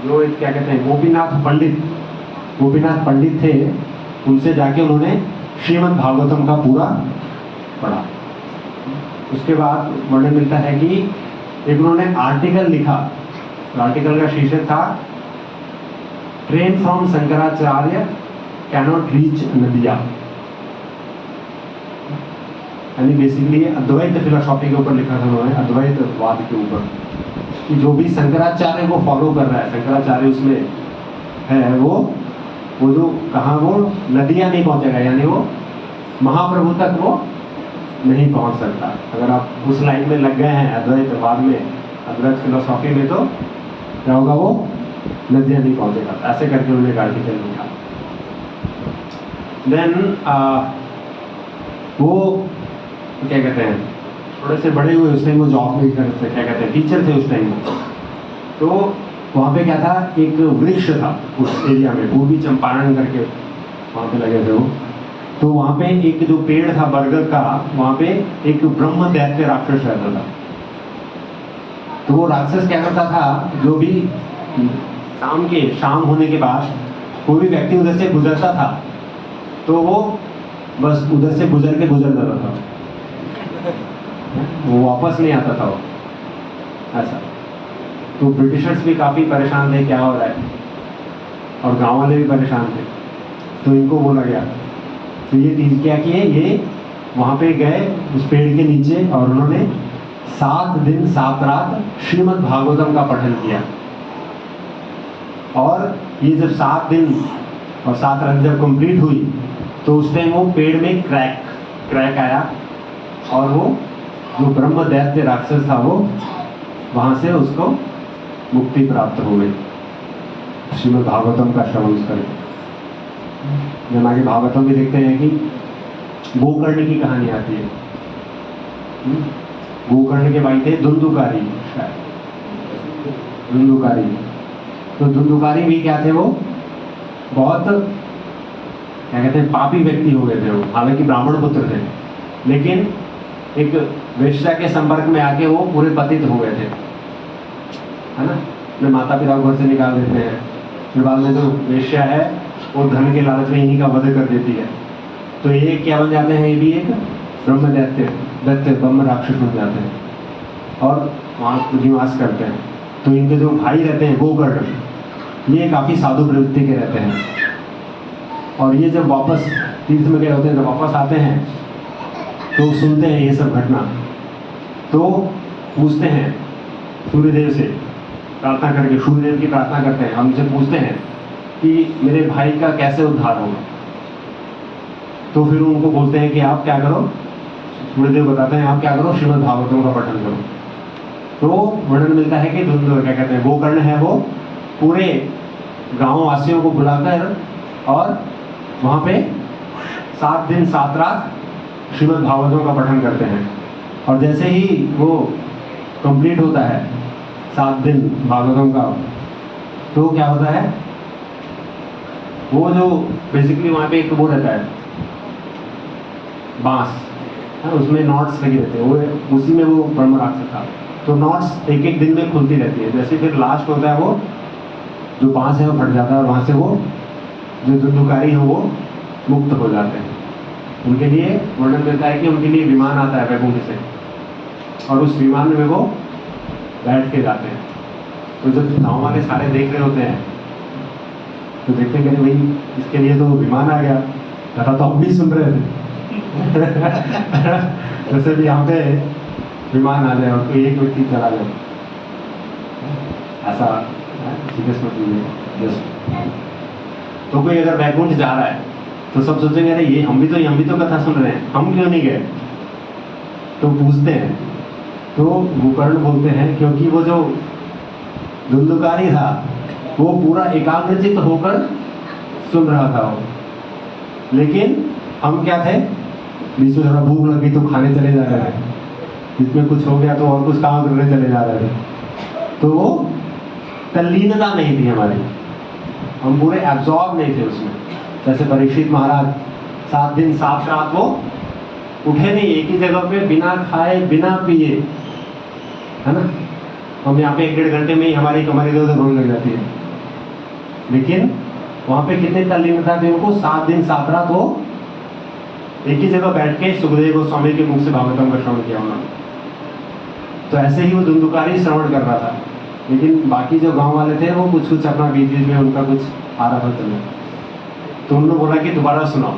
जो क्या कहते हैं गोपीनाथ पंडित थे, उनसे जाके उन्होंने श्रीमद् भागवतम का पूरा पढ़ा। उसके बाद वर्णन मिलता है कि एक उन्होंने आर्टिकल लिखा, आर्टिकल का शीर्षक था train from Shankaracharya cannot reach Nadia, यानी बेसिकली अद्वैत फिलोसॉफी के ऊपर लिखा था उन्होंने, अद्वैतवाद के ऊपर, कि जो भी शंकराचार्य को फॉलो कर रहा है, शंकराचार्य उसमें है, वो जो कहाँ वो नदियाँ नहीं पहुँचेगा, यानी वो महाप्रभु तक वो नहीं पहुँच सकता। अगर आप उस लाइन में लग गए हैं अद्वैतवाद में, अद्वैत फिलोसॉफी में, तो क्या होगा, वो नदियाँ नहीं पहुँचेगा। ऐसे करके उन्होंने एक आर्टिकल लिखा। देन वो क्या कहते हैं, थोड़े से बड़े हुए, उस टाइम वो जॉब नहीं करते, क्या कहते हैं, टीचर थे उस टाइम। तो वहाँ पे क्या था, एक वृक्ष था उस एरिया में, पूर्वी चंपारण करके वहाँ पे लगे थे वो। तो वहाँ पे एक जो पेड़ था बरगद का, वहाँ पे एक ब्रह्म दैत्य राक्षस रहता था। तो वो राक्षस क्या करता था, जो भी शाम होने के बाद कोई भी व्यक्ति उधर से गुजरता था, तो वो बस उधर से गुजर जाता था, वो वापस नहीं आता था वो, ऐसा। तो ब्रिटिशर्स भी काफी परेशान थे, क्या हो रहा है। और गांव वाले भी परेशान थे। तो इनको बोला गया, तो ये चीज क्या किए, ये वहां पे गए उस पेड़ के नीचे और उन्होंने 7 दिन 7 रात श्रीमद् भागवतम का पठन किया। और ये जब 7 दिन और 7 रात जब कंप्लीट हुई तो उस टाइम वो पेड़ में क्रैक आया और वो जो ब्रह्म दैत्य राक्षस था वो वहां से उसको मुक्ति प्राप्त हो गई श्रीमद् भागवतम का श्रवण करके। जब आगे भागवतम भी देखते हैं कि गोकर्ण की कहानी आती है। गोकर्ण के भाई थे धुंधुकारी, धुंधुकारी। तो धुंधुकारी भी क्या थे, वो बहुत क्या कहते हैं पापी व्यक्ति हो गए थे वो, हालांकि ब्राह्मण पुत्र थे, लेकिन एक वेश्या के संपर्क में आके वो पूरे पतित हो गए थे, है ना। अपने माता पिता को घर से निकाल देते हैं, फिर बाद में जो वेश्या है वो धन के लालच में इन्हीं का वध कर देती है। तो ये क्या बन जाते हैं, ये भी एक ब्रह्म दैत्य ब्रह्म राक्षस बन जाते हैं और वहाँ निवास करते हैं। तो इनके जो भाई रहते हैं गोकर्ण, ये काफी साधु प्रवृत्ति के रहते हैं। और ये जब वापस तीर्थ में गए होते हैं, जब वापस आते हैं तो सुनते हैं ये सब घटना, तो पूछते हैं सूर्यदेव से प्रार्थना करके, सूर्यदेव की प्रार्थना करते हैं, हमसे पूछते हैं कि मेरे भाई का कैसे उद्धार होगा। तो फिर उनको बोलते हैं कि आप क्या करो, सूर्यदेव बताते हैं आप क्या करो, श्रीमद् भागवतम का पठन करो। तो वर्णन मिलता है कि क्या कहते हैं गोकर्ण है वो पूरे गांव वासियों को बुलाकर और वहां पे 7 दिन 7 रात श्रीमद् भागवतम का पठन करते हैं। और जैसे ही वो कंप्लीट होता है 7 दिन भागवतम का, तो क्या होता है, वो जो बेसिकली वहां पे एक वो रहता है बांस, उसमें नॉट्स लगे रहते हैं, वो उसी में वो ब्रह्म राक्षस था। तो नॉट्स एक एक दिन में खुलती रहती है। जैसे फिर लास्ट होता है, वो जो बांस है वो फट जाता है और वहां से वो जो धुंधुकारी है वो मुक्त हो जाते हैं। उनके लिए वर्णन मिलता है कि उनके लिए विमान आता है वैकुंठ से, और उस विमान में वो बैठ के जाते हैं। तो जब गाँव वाले सारे देख रहे होते हैं तो देखते हैं कि भाई इसके लिए तो विमान आ गया, कथा तो हम भी सुन रहे थे जैसे भी यहाँ पे विमान आ जाए और कोई एक व्यक्ति चला जाए, ऐसा तो कोई अगर वैकुंठ जा रहा है तो सब सोचेंगे अरे ये हम भी तो कथा सुन रहे हैं, हम क्यों नहीं गए। तो पूछते हैं, तो गोकर्ण बोलते हैं क्योंकि वो जो धुंधुकारी था वो पूरा एकाग्रचित्त होकर सुन रहा था वो, लेकिन हम क्या थे, बीच में थोड़ा भूख लगी तो खाने चले जा रहे हैं, इसमें कुछ हो गया तो और कुछ काम करने चले जा रहे थे। तो वो तल्लीनता नहीं थी हमारी, हम पूरे एब्जॉर्ब नहीं थे उसमें। जैसे परीक्षित महाराज 7 दिन 7 रात वो उठे नहीं एक ही जगह पे, बिना खाए बिना पिए, है ना। हम यहाँ पे 1-1.5 घंटे में ही हमारी कमर इधर उधर रोने लग जाती है, लेकिन वहां पे कितने तल्लीनता थी उनको, 7 दिन 7 रात वो एक ही जगह बैठ के सुखदेव गोस्वामी के मुख से भागवतम का श्रवण किया उन्होंने। तो ऐसे ही वो धुंधुकारी श्रवण कर रहा था, लेकिन बाकी जो गांव वाले थे वो कुछ अपना बीच बीच में उनका कुछ आ रहा था चलने। तो उन्होंने बोला कि दोबारा सुनाओ।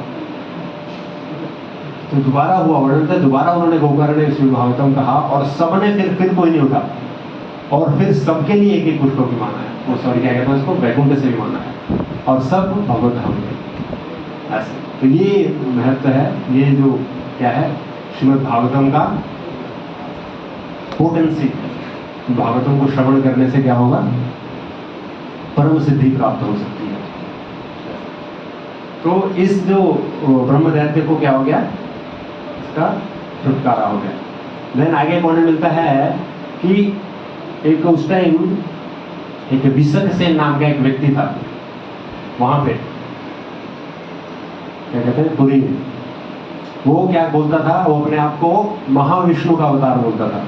तो दोबारा हुआ वर्णन था, दोबारा उन्होंने गोकर्ण ने श्रीमद् भागवतम कहा और सबने फिर कोई नहीं उठा, और फिर सबके लिए एक एक पुष्पों की माना है, वो सॉरी क्या कहते हैं उसको, वैकुंठ से भी माना है, और सब भगवत धाम गए ऐसे। तो ये महत्व है, ये जो क्या है श्रीमद् भागवतम का पोटेंसी। भागवतम को श्रवण करने से क्या होगा, परम सिद्धि प्राप्त हो सकती है। तो इस जो ब्रह्म दैत्य को क्या हो गया, इसका छुटकारा हो गया। देन आगे पढ़ने मिलता है कि एक उस टाइम एक विसर्ग सेन नाम का एक व्यक्ति था वहां पे, क्या कहते हैं पुरी में। वो क्या बोलता था, वो अपने आप को महाविष्णु का अवतार बोलता था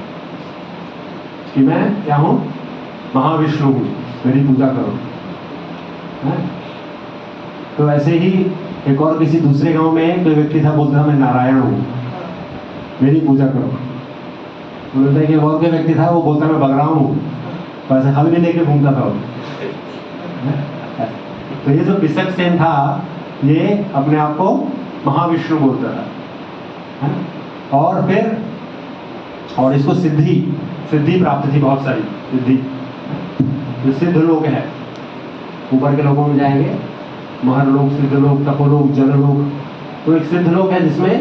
कि मैं क्या हूं, महाविष्णु हूं, मेरी पूजा करो, है? तो ऐसे ही एक और किसी दूसरे गांव में कोई व्यक्ति था, बोलता था मैं नारायण हूं, मेरी पूजा करो। बोलता है कि और कोई व्यक्ति था, वो बोलता मैं बलराम हूं, तो ऐसे हल भी लेके घूमता था वो। तो तो ये जो बिसक सेन था ये अपने आप को महाविष्णु बोलता था, है ना। और फिर और इसको सिद्धि प्राप्त थी, बहुत सारी सिद्धि। जो सिद्ध लोग है, ऊपर के लोगों में जाएंगे, महर लोग, सिद्ध लोग, तपोलोक, जल लोग। तो एक सिद्ध लोग है जिसमें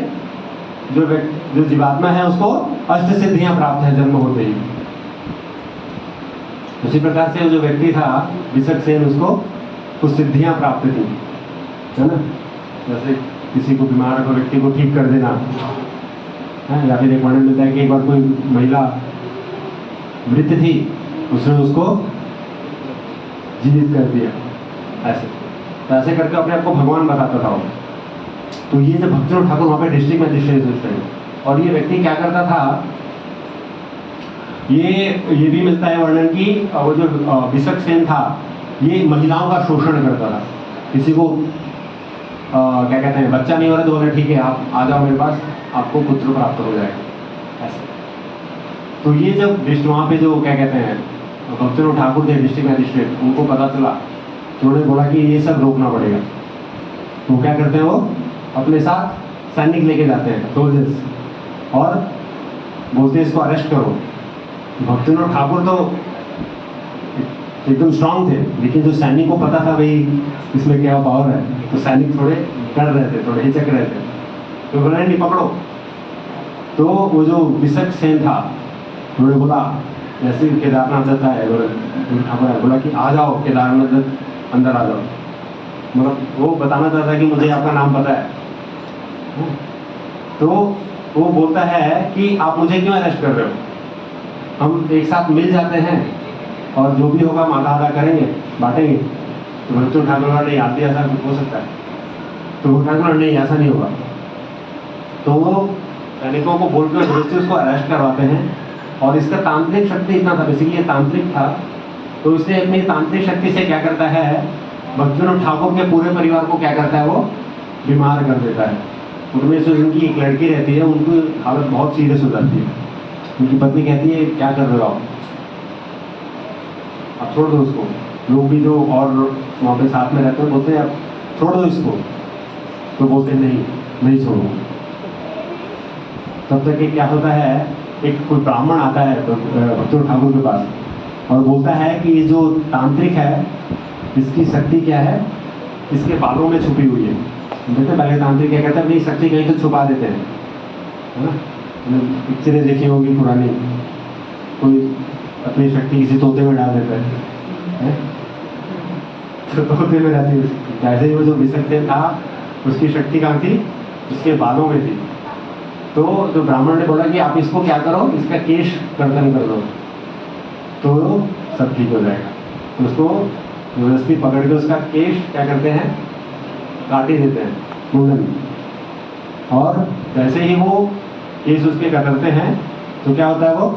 जो जीवात्मा है उसको अष्ट सिद्धियां प्राप्त है जन्म होते ही। उसी प्रकार से जो व्यक्ति था बिसक सेन, उसको कुछ सिद्धियां प्राप्त थी, है ना। जैसे किसी को बीमार को व्यक्ति को ठीक कर देना है, या फिर एक वर्णन मिलता है कि एक बार कोई महिला मृत थी, उसने उसको जीवित कर दिया, ऐसे। तो ऐसे करके अपने आप को भगवान बताता था वो। तो ये जो भक्तिनाथ ठाकुर वहाँ पे डिस्ट्रिक्ट मैजिस्ट्रेट उस टाइम, और ये व्यक्ति क्या करता था, ये भी मिलता है वर्णन की, वो जो बिसक सेन था ये महिलाओं का शोषण करता था। किसी को क्या कहते हैं, बच्चा नहीं हो रहा तो बोले ठीक है आप आ जाओ मेरे पास, आपको पुत्र प्राप्त हो जाएगा, ऐसे। तो ये जब वहाँ पे जो क्या कहते हैं भक्तिनाथ ठाकुर थे डिस्ट्रिक्ट मैजिस्ट्रेट, उनको पता चला तो उन्होंने बोला कि ये सब रोकना पड़ेगा। तो क्या करते हैं, वो अपने साथ सैनिक लेके जाते हैं, सोल्जर्स, और बोलते हैं इसको अरेस्ट करो। भक्तिनाथ ठाकुर तो एकदम स्ट्रांग थे, लेकिन जो सैनिक को पता था भाई इसमें क्या पावर है, तो सैनिक थोड़े डर रहे थे, थोड़े हिचक रहे थे। तो बोला नहीं पकड़ो। तो वो जो बिसक सेन था उन्होंने बोला, जैसे केदारनाथ दत्त है, बोला कि आ जाओ केदारनाथ दत्त, अंदर आ जाओ। मतलब वो बताना चाहता है कि मुझे आपका नाम पता है। तो वो बोलता है कि आप मुझे क्यों अरेस्ट कर रहे हो, हम एक साथ मिल जाते हैं और जो भी होगा हम आधा आधा करेंगे, बांटेंगे। तो भक्तिनाथ ठाकुर नहीं, आते ऐसा कुछ हो सकता है। तो वो ठाकुर नहीं, ऐसा नहीं होगा। तो वो सैनिकों को बोलकर जबरदस्ती उसको अरेस्ट करवाते हैं। और इसका तांत्रिक शक्ति इतना था, बेसिकली ये तांत्रिक था, तो इसने अपनी तांत्रिक शक्ति से क्या करता है, भक्तिनाथ ठाकुर के पूरे परिवार को क्या करता है, वो बीमार कर देता है। उनमें से उनकी एक लड़की रहती है, उनकी हालत बहुत सीरियस हो जाती है। उनकी पत्नी कहती है क्या कर रहे हो आप छोड़ दो उसको। लोग भी जो और वहाँ पे साथ में रहते हैं बोलते हैं आप छोड़ दो इसको, तो बोलते नहीं छोड़ो। तब तक क्या होता है, एक कोई ब्राह्मण आता है भक्तिनाथ ठाकुर के पास और बोलता है कि ये जो तांत्रिक है इसकी शक्ति क्या है, इसके बालों में छुपी हुई है। देखते पहले तांत्रिक क्या कहता है, अपनी शक्ति कहीं तो छुपा देते हैं, है ना। पिक्चरें देखी होंगी पुरानी, कोई अपनी शक्ति किसी तोते में डाल देता है, तो तोते में रहती है। ऐसे ही वो जो बिसक सेन था उसकी शक्ति कहाँ थी, उसके बालों में थी। तो जो ब्राह्मण ने बोला कि आप इसको क्या करो, इसका केश कर्तन कर दो तो सब ठीक हो जाएगा। तो उसको जबरदस्ती पकड़ के उसका केश क्या करते हैं, काट ही देते हैं मुंडन। और जैसे ही वो केस उसके कतरते हैं तो क्या होता है, वो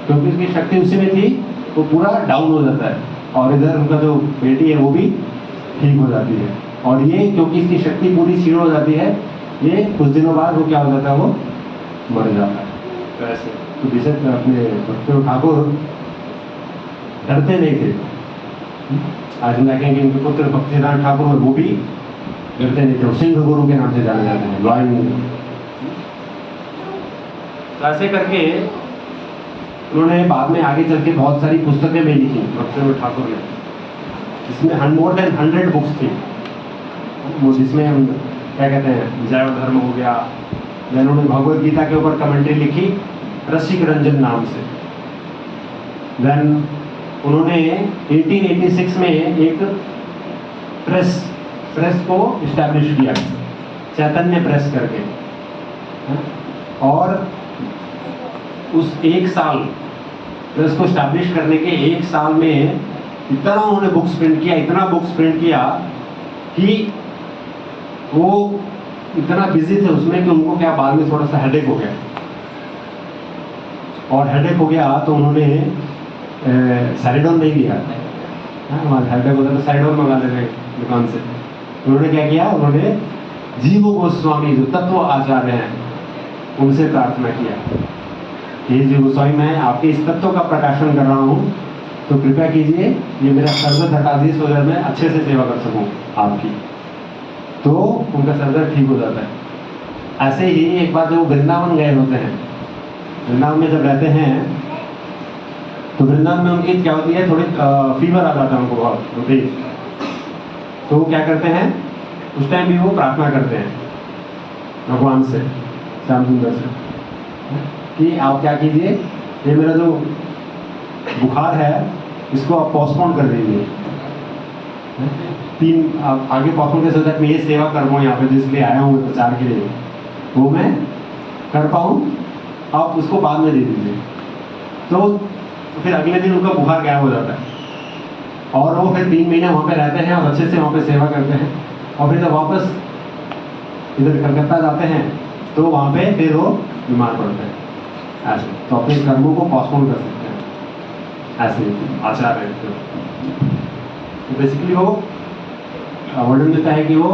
क्योंकि उसकी शक्ति उसी में थी वो पूरा डाउन हो जाता है, और इधर उनका जो बेटी है वो भी ठीक हो जाती है। और ये क्योंकि इसकी शक्ति पूरी क्षीण हो जाती है, ये कुछ दिनों बाद वो क्या हो जाता है, वो मर जाता है। तो ऐसे तो बिसक अपने भक्तिनाथ ठाकुर डरते नहीं थे। आज हम देखेंगे उनके पुत्र भक्तिनाथ ठाकुर वो भी डरते नहीं थे, सिंह गुरु के नाम से जाने जाते हैं, लॉयन। तो ऐसे करके उन्होंने बाद में आगे चल के बहुत सारी पुस्तकें भी लिखी भक्तिनाथ ठाकुर ने, जिसमें मोर देन 100 बुक्स थी, जिसमें हम क्या कहते हैं जैव धर्म हो गया। उन्होंने भगवद गीता के ऊपर कमेंट्री लिखी रसिक रंजन नाम से। देन उन्होंने 1886 में एक प्रेस को इस्टेब्लिश किया, चैतन्य प्रेस करके। और उस एक साल प्रेस को इस्टेब्लिश करने के एक साल में इतना उन्होंने बुक्स प्रिंट किया, इतना बुक्स प्रिंट किया कि वो इतना बिजी थे उसमें कि उनको क्या बाद में थोड़ा सा हेडेक हो गया। और हेडेक हो गया तो उन्होंने सैरिडोन नहीं लिया, हेडेक होता तो सैरिडोन मंगा लेते दुकान से। उन्होंने क्या किया, उन्होंने जीव गोस्वामी जो तत्व आचार्य हैं उनसे प्रार्थना किया कि जीव गोस्वामी मैं आपके इस तत्व का प्रकाशन कर रहा हूँ, तो कृपया कीजिए ये मेरा सरदर्द हटा दीजिए सो मैं अच्छे से सेवा कर सकूं आपकी। तो उनका सरदर्द ठीक हो जाता है। ऐसे ही एक बार जो वृंदावन गए होते हैं, वृंदावन में जब रहते हैं तो वृंदावन में उनकी क्या होती है, थोड़ी फीवर आ जाता है उनको बहुत तेज। तो वो क्या करते हैं, उस टाइम भी वो प्रार्थना करते हैं भगवान से, श्याम सुंदर से, कि आप क्या कीजिए, ये मेरा जो बुखार है इसको आप पोस्टपोन कर दीजिए। आप आगे पोस्टपोन कर सकते हैं, मैं ये सेवा कर पाऊँ यहाँ पे जिसलिए आया हूँ प्रचार के लिए, वो मैं कर पाऊँ, आप उसको बाद में दे दीजिए। तो फिर अगले दिन उनका बुखार गायब हो जाता है और वो फिर 3 महीने वहाँ पे रहते हैं और अच्छे से वहाँ पे सेवा करते हैं। और फिर जब वापस इधर कलकत्ता जाते हैं तो वहाँ पे फिर वो बीमार पड़ते हैं। ऐसे तो अपने कर्मों को पोस्टपोन कर सकते हैं, ऐसे आचार है। तो बेसिकली वो वर्णन देता है कि वो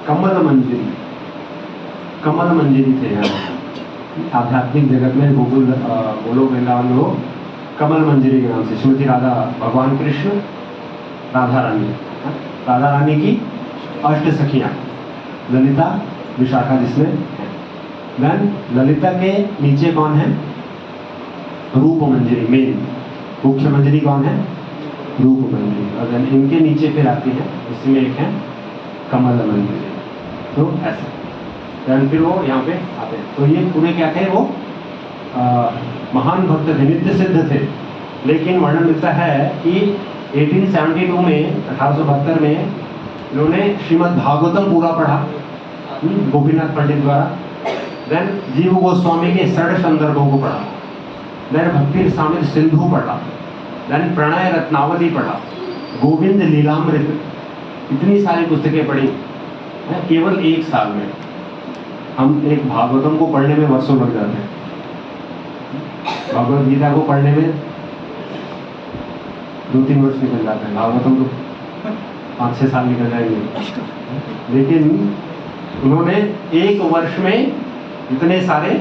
कमल मंजिरी थे यहाँ आध्यात्मिक जगत में, गोलोक वृंदावन में वो कमल मंजिरी के नाम से श्रीमती राधा, भगवान कृष्ण, राधा रानी की 8 सखियाँ, ललिता, विशाखा जिसमें है। देन ललिता के नीचे कौन है, रूप मंजिरी, मेन मुख्य मंजिरी कौन है, रूप मंजिरी। और देन इनके नीचे फिर आती है, इसमें एक है कमल मंजिरी। तो ऐसे फिर वो यहाँ पे आते हैं। तो ये पूरे क्या थे, वो महान भक्त थे, नित्य सिद्ध थे। लेकिन वर्णन मिलता है कि 1872 में, 1872 में इन्होंने श्रीमद् भागवतम पूरा पढ़ा गोपीनाथ पंडित द्वारा। देन जीव गोस्वामी के 6 संदर्भों को पढ़ा। देन भक्ति रसामृत सिंधु पढ़ा। देन प्रणय रत्नावली पढ़ा, गोविंद लीलामृत, इतनी सारी पुस्तकें पढ़ी केवल 1 साल में। हम एक भागवतम को पढ़ने में वर्षों लग जाते हैं, भगवद गीता को पढ़ने में 2-3 वर्ष निकल जाते हैं, भागवतम तो 5-6 साल निकल जाएंगे। लेकिन उन्होंने 1 वर्ष में इतने सारे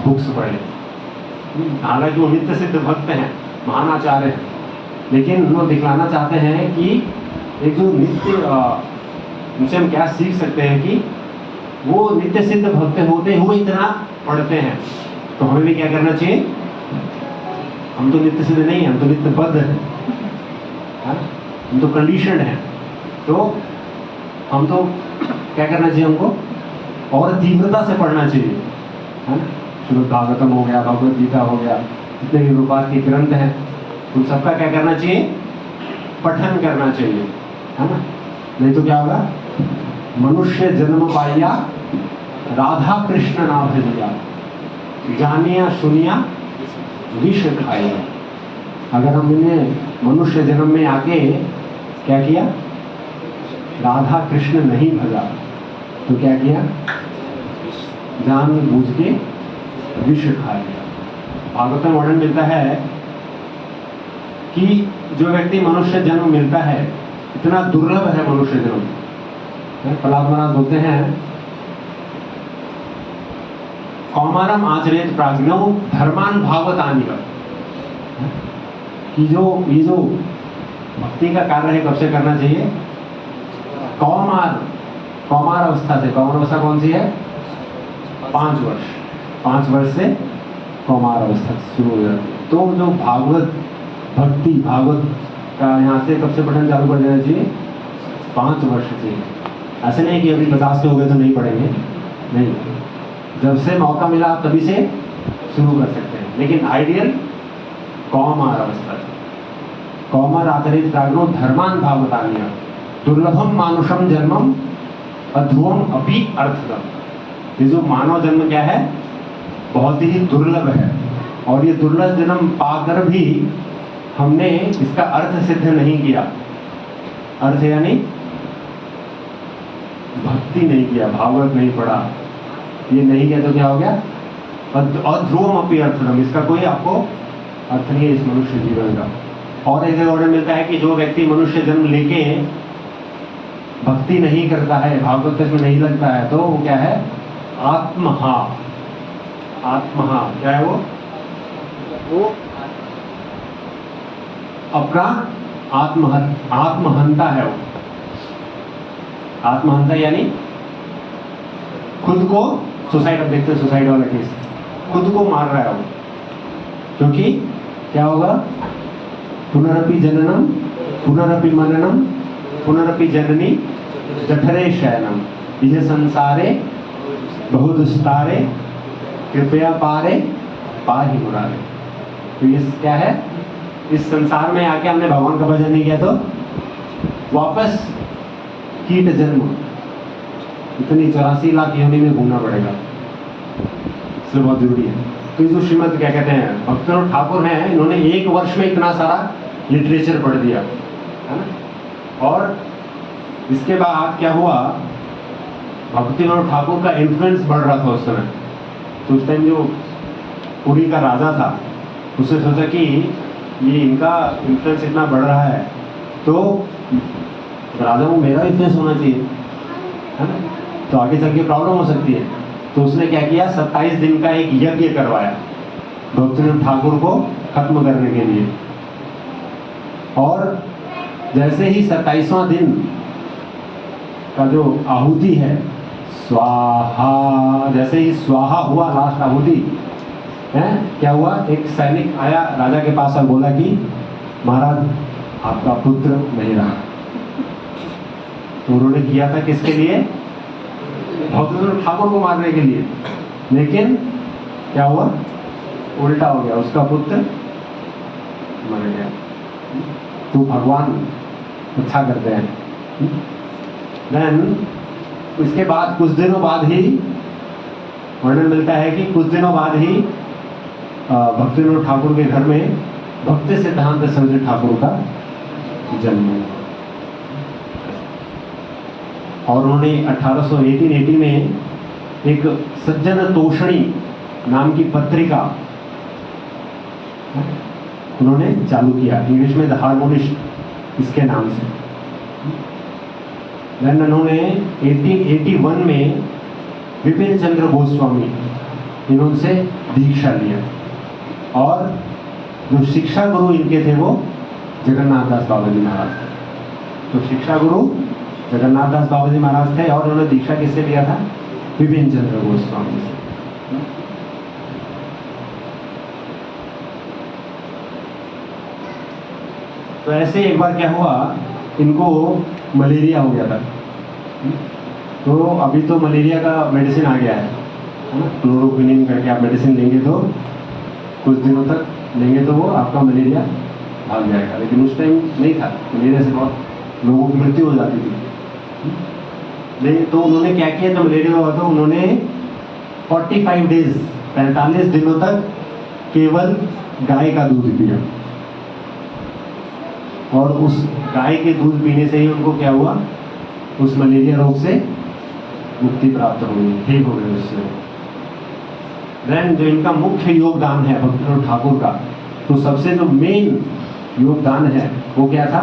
बुक्स पढ़े। हालांकि वो नित्य सिद्ध भक्त हैं, महान आचार्य हैं, लेकिन वो दिखलाना चाहते हैं कि एक जो नित्य, उनसे हम क्या सीख सकते हैं कि वो नित्य सिद्ध भक्त होते हुए इतना पढ़ते हैं। तो हमें भी क्या करना चाहिए, हम तो नित्य सिद्ध नहीं हैं, हम तो नित्य बद्ध हैं, हम तो कंडीशनड हैं। तो हम तो क्या करना चाहिए, हमको और तीव्रता से पढ़ना चाहिए, है ना। श्रीमद् भागवतम हो गया, भगवद गीता हो गया, जितने भी रूपात के ग्रंथ हैं उन सबका क्या करना चाहिए, पठन करना चाहिए, है ना। नहीं तो क्या होगा, मनुष्य जन्म पाया राधा कृष्ण ना भजिया, जानिया सुनिया विष खाया। अगर हमने मनुष्य जन्म में आके क्या किया, राधा कृष्ण नहीं भजा, तो क्या किया, जान बूझ के विष खा लिया। भागवत में वर्णन मिलता है कि जो व्यक्ति मनुष्य जन्म मिलता है, इतना दुर्लभ है मनुष्य जन्म। प्रहलाद महाराज बोलते हैं, कौमारम आचरेत प्राज्ञो धर्मान भागवतानि, कि जो ये जो भक्ति का कार्य है कब से करना चाहिए, कौमार अवस्था से। कौमार अवस्था कौन सी है, 5 वर्ष से कौमार अवस्था शुरू हो जाती है। तो जो भागवत भक्ति, भागवत का यहाँ से कब से पठन चालू कर देना चाहिए, 5 वर्ष से। ऐसे नहीं कि अभी 50 के हो गए तो नहीं पढ़ेंगे, नहीं, जब से मौका मिला आप तभी से शुरू कर सकते हैं। लेकिन आइडियल कौमार अवस्था, कौमार आचरित प्राज्ञो धर्मान भागवतानि, दुर्लभम मानुषम जन्मम अध्रुवम अपि अर्थदम। ये जो मानव जन्म क्या है, बहुत ही दुर्लभ है, और ये दुर्लभ जन्म पाकर भी हमने इसका अर्थ सिद्ध नहीं किया। अर्थ यानी भक्ति नहीं किया, भागवत नहीं पढ़ा, ये नहीं किया तो क्या हो गया, अध्रुवम अपि अर्थदम, इसका कोई आपको अर्थ नहीं है इस मनुष्य जीवन का। और एक जगह मिलता है कि जो व्यक्ति मनुष्य जन्म लेके भक्ति नहीं करता है, भागवत में नहीं लगता है, तो वो क्या है, आत्महा क्या है वो अपना आत्महंता है वो। आत्महंता यानी खुद को सुसाइड, अब देखते हैं सुसाइड वाला केस, खुद को मार रहा है वो। क्योंकि क्या होगा, पुनरपि जननम पुनरपि मननम पुनरपि जननी जठरे शयनम, यह संसारे बहुत दुस्तारे कृपया पारे पाहि मुरारे। तो ये क्या है, इस संसार में आके हमने भगवान का भजन नहीं किया तो वापस कीट जन्म, इतनी 84 लाख योनि में घूमना पड़ेगा, इसलिए बहुत जरूरी है। तो जो श्रीमद क्या कहते हैं भक्तिविनोद ठाकुर हैं, इन्होंने 1 वर्ष में इतना सारा लिटरेचर पढ़ दिया है ना। और इसके बाद क्या हुआ, भक्तिविनोद ठाकुर का इन्फ्लुएंस बढ़ रहा था उस समय। तो उस टाइम जो पुरी का राजा था, उसने सोचा कि ये इनका इन्फ्लुएंस इतना बढ़ रहा है तो राजा को मेरा इन्फ्लुएंस होना चाहिए, है ना, तो आगे चल के प्रॉब्लम हो सकती है। तो उसने क्या किया, 27 दिन का एक यज्ञ करवाया भक्तिविनोद ठाकुर को खत्म करने के लिए। और जैसे ही 27वां दिन का जो आहुति है, स्वाहा, जैसे ही स्वाहा हुआ लास्ट आहुति है, क्या हुआ, एक सैनिक आया राजा के पास और बोला कि महाराज आपका पुत्र नहीं रहा। तो उन्होंने किया था किसके लिए, भक्तिविनोद ठाकुर को मारने के लिए, लेकिन क्या हुआ, उल्टा हो गया, उसका पुत्र मर गया। तो भगवान अच्छा करते हैं। देन इसके बाद कुछ दिनों बाद ही वर्णन मिलता है कि कुछ दिनों बाद ही भक्तिविनोद ठाकुर के घर में भक्ति सिद्धांत सरस्वती ठाकुर का जन्म हुआ। और उन्होंने 1880 में एक सज्जन तोषणी नाम की पत्रिका उन्होंने चालू किया, इंग्लिश में द हार्मोनिस्ट इसके नाम से। देन उन्होंने 1881 में विपिन चंद्र गोस्वामी इन्होंने दीक्षा लिया, और जो शिक्षा गुरु इनके थे वो जगन्नाथ दास बाबा जी महाराज थे। तो शिक्षा गुरु जगन्नाथ दास बाबा जी महाराज थे, और उन्होंने दीक्षा किससे लिया था, विपिन चंद्र गोस्वामी से। तो ऐसे एक बार क्या हुआ, इनको मलेरिया हो गया था। तो अभी तो मलेरिया का मेडिसिन आ गया है ना, क्लोरोक्विनिन करके आप मेडिसिन लेंगे तो कुछ दिनों तक लेंगे तो वो आपका मलेरिया भाग जाएगा। लेकिन उस टाइम नहीं था, मलेरिया से बहुत लोगों की मृत्यु हो जाती थी। नहीं, तो उन्होंने क्या किया, जब मलेरिया हुआ तो उन्होंने 45 डेज 45 दिनों तक केवल गाय का दूध पिया, और उस गाय के दूध पीने से ही उनको क्या हुआ, उस मलेरिया रोग से मुक्ति प्राप्त हो गई, ठीक हो गए उससे। देन जो इनका मुख्य योगदान है भक्तिविनोद ठाकुर का, तो सबसे जो मेन योगदान है वो क्या था,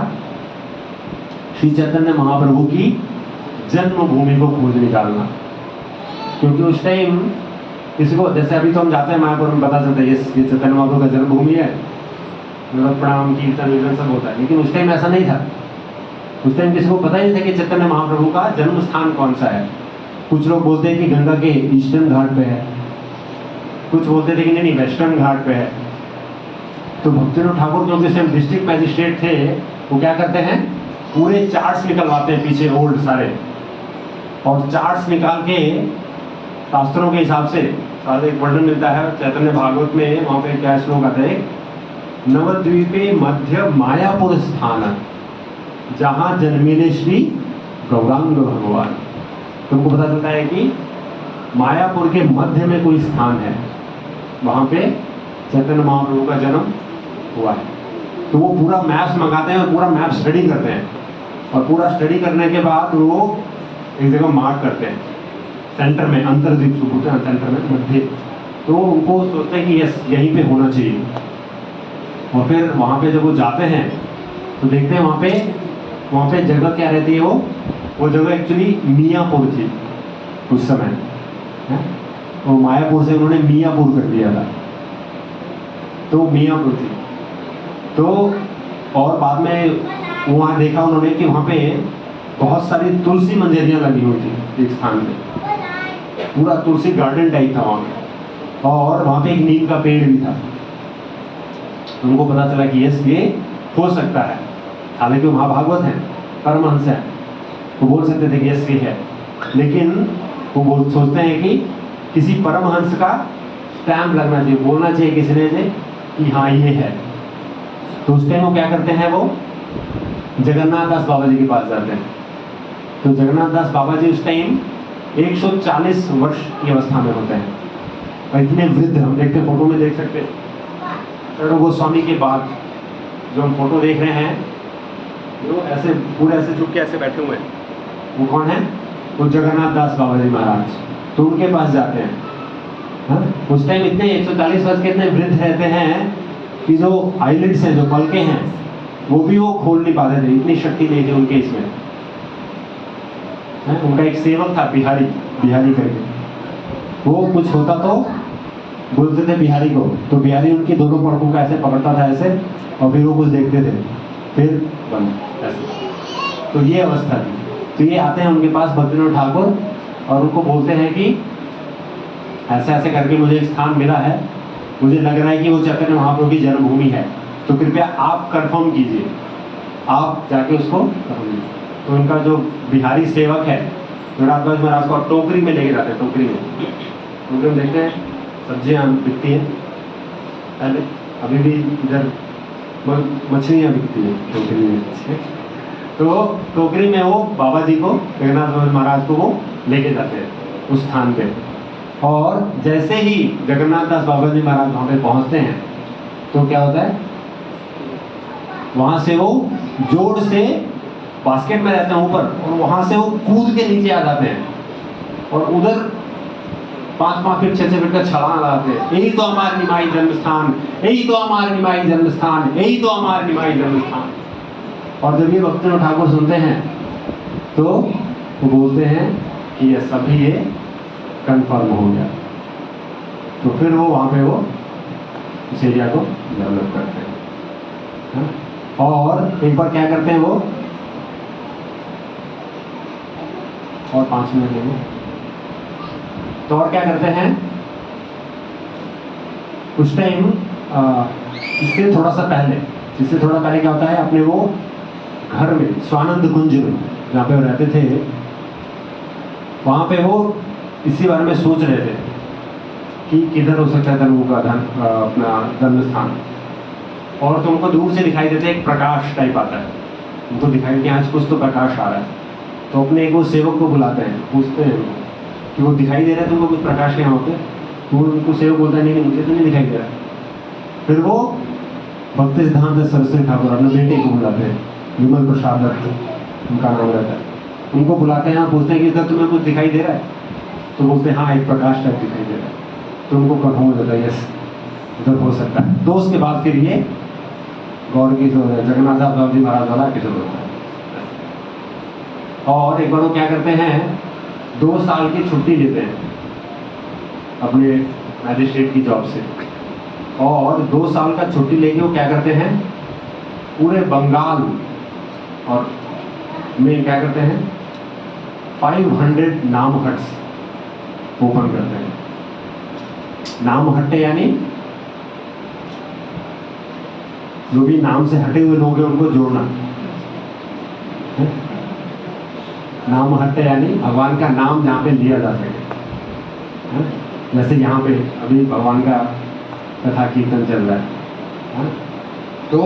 श्री चैतन्य महाप्रभु की जन्मभूमि को खोज निकालना। क्योंकि उस टाइम किसी को, जैसे अभी तो हम जाते हैं मायापुर में, पता चलता है ये चैतन्य महाप्रभु का जन्मभूमि है, प्रणाम कीर्तन वीर्तन सब होता है। लेकिन उस टाइम ऐसा नहीं था। उस टाइम किसी को पता ही नहीं था कि चैतन्य महाप्रभु का जन्म स्थान कौन सा है। कुछ लोग बोलते हैं कि गंगा के ईस्टर्न घाट पे है, कुछ बोलते थे कि नहीं वेस्टर्न घाट पे है। तो भक्तिविनोद ठाकुर जो उस टाइम डिस्ट्रिक्ट मैजिस्ट्रेट थे, वो क्या करते हैं, पूरे चार्ट्स निकलवाते हैं पीछे ओल्ड सारे, और चार्ट्स निकाल के शास्त्रों के हिसाब से एक वर्णन मिलता है चैतन्य भागवत में। वहाँ पे क्या श्लोक आता है, नवद्वीपे मध्य मायापुर स्थान जहाँ जन्मिले श्री गौरांग भगवान। तुमको पता चलता है कि मायापुर के मध्य में कोई स्थान है, वहाँ पे चैतन्य महाप्रभु का जन्म हुआ है। तो वो पूरा मैप्स मंगाते हैं और पूरा मैप स्टडी करते हैं, और पूरा स्टडी करने के बाद वो एक जगह मार्क करते हैं सेंटर में, अंतर्द्वीप सुबह सेंटर में मध्य। तो उनको सोचते हैं कि यस यहीं पे होना चाहिए। और फिर वहाँ पे जब वो जाते हैं तो देखते हैं वहाँ पे जगह क्या रहती है, वो जगह एक्चुअली मियाँपुर थी उस समय है। तो मायापुर से उन्होंने मियाँपुर कर दिया था, तो मियाँपुर थी। तो और बाद में वहाँ देखा उन्होंने कि वहाँ पे बहुत सारी तुलसी मंजरियाँ लगी हुई थी एक स्थान पे, पूरा तुलसी गार्डन टाइप था वहाँ पे, और वहाँ पे एक नीम का पेड़ भी था। उनको पता चला कि यस ये हो सकता है, हालांकि वो महाभागवत हैं, परमहंस हैं, वो बोल सकते थे कि यस ये है, लेकिन वो सोचते हैं कि किसी परमहंस का स्टैम्प लगना चाहिए, बोलना चाहिए किसी ने से कि हाँ ये है। तो उस टाइम वो क्या करते हैं, वो जगन्नाथ दास बाबा जी के पास जाते हैं। तो जगन्नाथ दास बाबा जी उस टाइम 140 वर्ष की अवस्था में होते हैं, और इतने वृद्ध, हम देखते फोटो में देख सकते हैं गोस्वामी के बाद जो हम फोटो देख रहे हैं, जो ऐसे पूरे ऐसे झुक के ऐसे बैठे हुए हैं, वो कौन है? वो जगन्नाथ दास बाबा जी महाराज। तो उनके पास जाते हैं। हाँ? उस टाइम इतने 140 वर्ष के इतने वृद्ध रहते हैं कि जो आईलिड्स हैं, जो पलकें हैं, वो भी वो खोल नहीं पाते थे, इतनी शक्ति नहीं थी उनके इसमें। उनका एक सेवक था बिहारी करके, वो कुछ होता तो बोलते थे बिहारी को, तो बिहारी उनकी दोनों पलकों का ऐसे पकड़ता था ऐसे, और फिर वो कुछ देखते थे, फिर बंद ऐसे। तो ये अवस्था थी। तो ये आते हैं उनके पास भक्तिविनोद ठाकुर, और उनको बोलते हैं कि ऐसे ऐसे करके मुझे एक स्थान मिला है, मुझे लग रहा है कि वो चैतन्य महाप्रभु की जन्मभूमि है, तो कृपया आप कंफर्म कीजिए, आप जाके उसको करोगे। तो उनका जो बिहारी सेवक है जगन्नाथ दास महाराज को टोकरी में लेके जाते हैं, टोकरी में देखते हैं सब्जियाँ बिकती हैं पहले, अभी भी इधर मछलियाँ बिकती हैं टोकरी में। तो टोकरी में वो बाबा जी को, जगन्नाथ महाराज को वो लेके जाते हैं उस स्थान पे। और जैसे ही जगन्नाथ दास बाबा जी महाराज वहाँ पे पहुँचते हैं, तो क्या होता है, वहाँ से वो जोड़ से बास्केट में रहते हैं ऊपर, और वहाँ से वो कूद के नीचे आ जाते हैं, और उधर 5 फीट 6 फीट का छलांग लगाते हैं। यही तो हमारा निमाई जन्म स्थान, यही तो हमारा निमाई जन्म स्थान, यही तो हमारा निमाई जन्म स्थान। और जब ये भक्तिविनोद ठाकुर सुनते हैं, तो वो बोलते हैं कि ये सभी ये कंफर्म हो गया। तो फिर वो वहाँ पे वो इस एरिया को डेवलप करते हैं। और एक बार क्या करते हैं वो, और 5 मिनट लेंगे, तो और क्या करते हैं उस टाइम, इससे थोड़ा पहले क्या होता है, अपने वो घर में स्वानंद कुंज में जहाँ पे वो रहते थे, वहाँ पे वो इसी बारे में सोच रहे थे कि किधर हो सकता है धर्मों का अपना जन्म स्थान। और तो उनको दूर से दिखाई देता है, एक प्रकाश टाइप आता है, उनको दिखाई कि आज कुछ तो प्रकाश आ रहा है। तो अपने एक वो सेवक को बुलाते हैं, पूछते हैं उनको कि वो दिखाई दे रहा है तुमको कुछ प्रकाश के यहाँ पे? वो उनको सेवक बोलता है नहीं मुझे तो नहीं दिखाई दे रहा। फिर वो भक्ति सिद्धांत सरस्वती ठाकुर अपने बेटे को बुलाते हैं, विमल प्रसाद दत्त उनका नाम रहता है, उनको बुलाते हैं और पूछते हैं कि इधर तुम्हें कुछ दिखाई दे रहा है? तो बोलते हैं हाँ एक प्रकाश टाइप दिखाई दे रहा है। तो उनको कंफर्म हो जाता है यस इधर हो सकता है। तो उसके बाद फिर ये गौर की जो जगन्नाथ दास बाबा जी महाराज वाला एपिसोड होता है। और एक बार वो क्या करते हैं, 2 साल की छुट्टी लेते हैं अपने मैजिस्ट्रेट की जॉब से, और 2 साल का छुट्टी लेके वो क्या करते हैं, पूरे बंगाल और में क्या करते हैं 500 नाम हट्स ओपन करते हैं। नाम हट्टे यानी जो भी नाम से हटे हुए लोग हैं उनको जोड़ना। नाम हट्टे यानी भगवान का नाम जहाँ पे लिया जा सके। जैसे यहाँ पे अभी भगवान का कथा कीर्तन चल रहा है, तो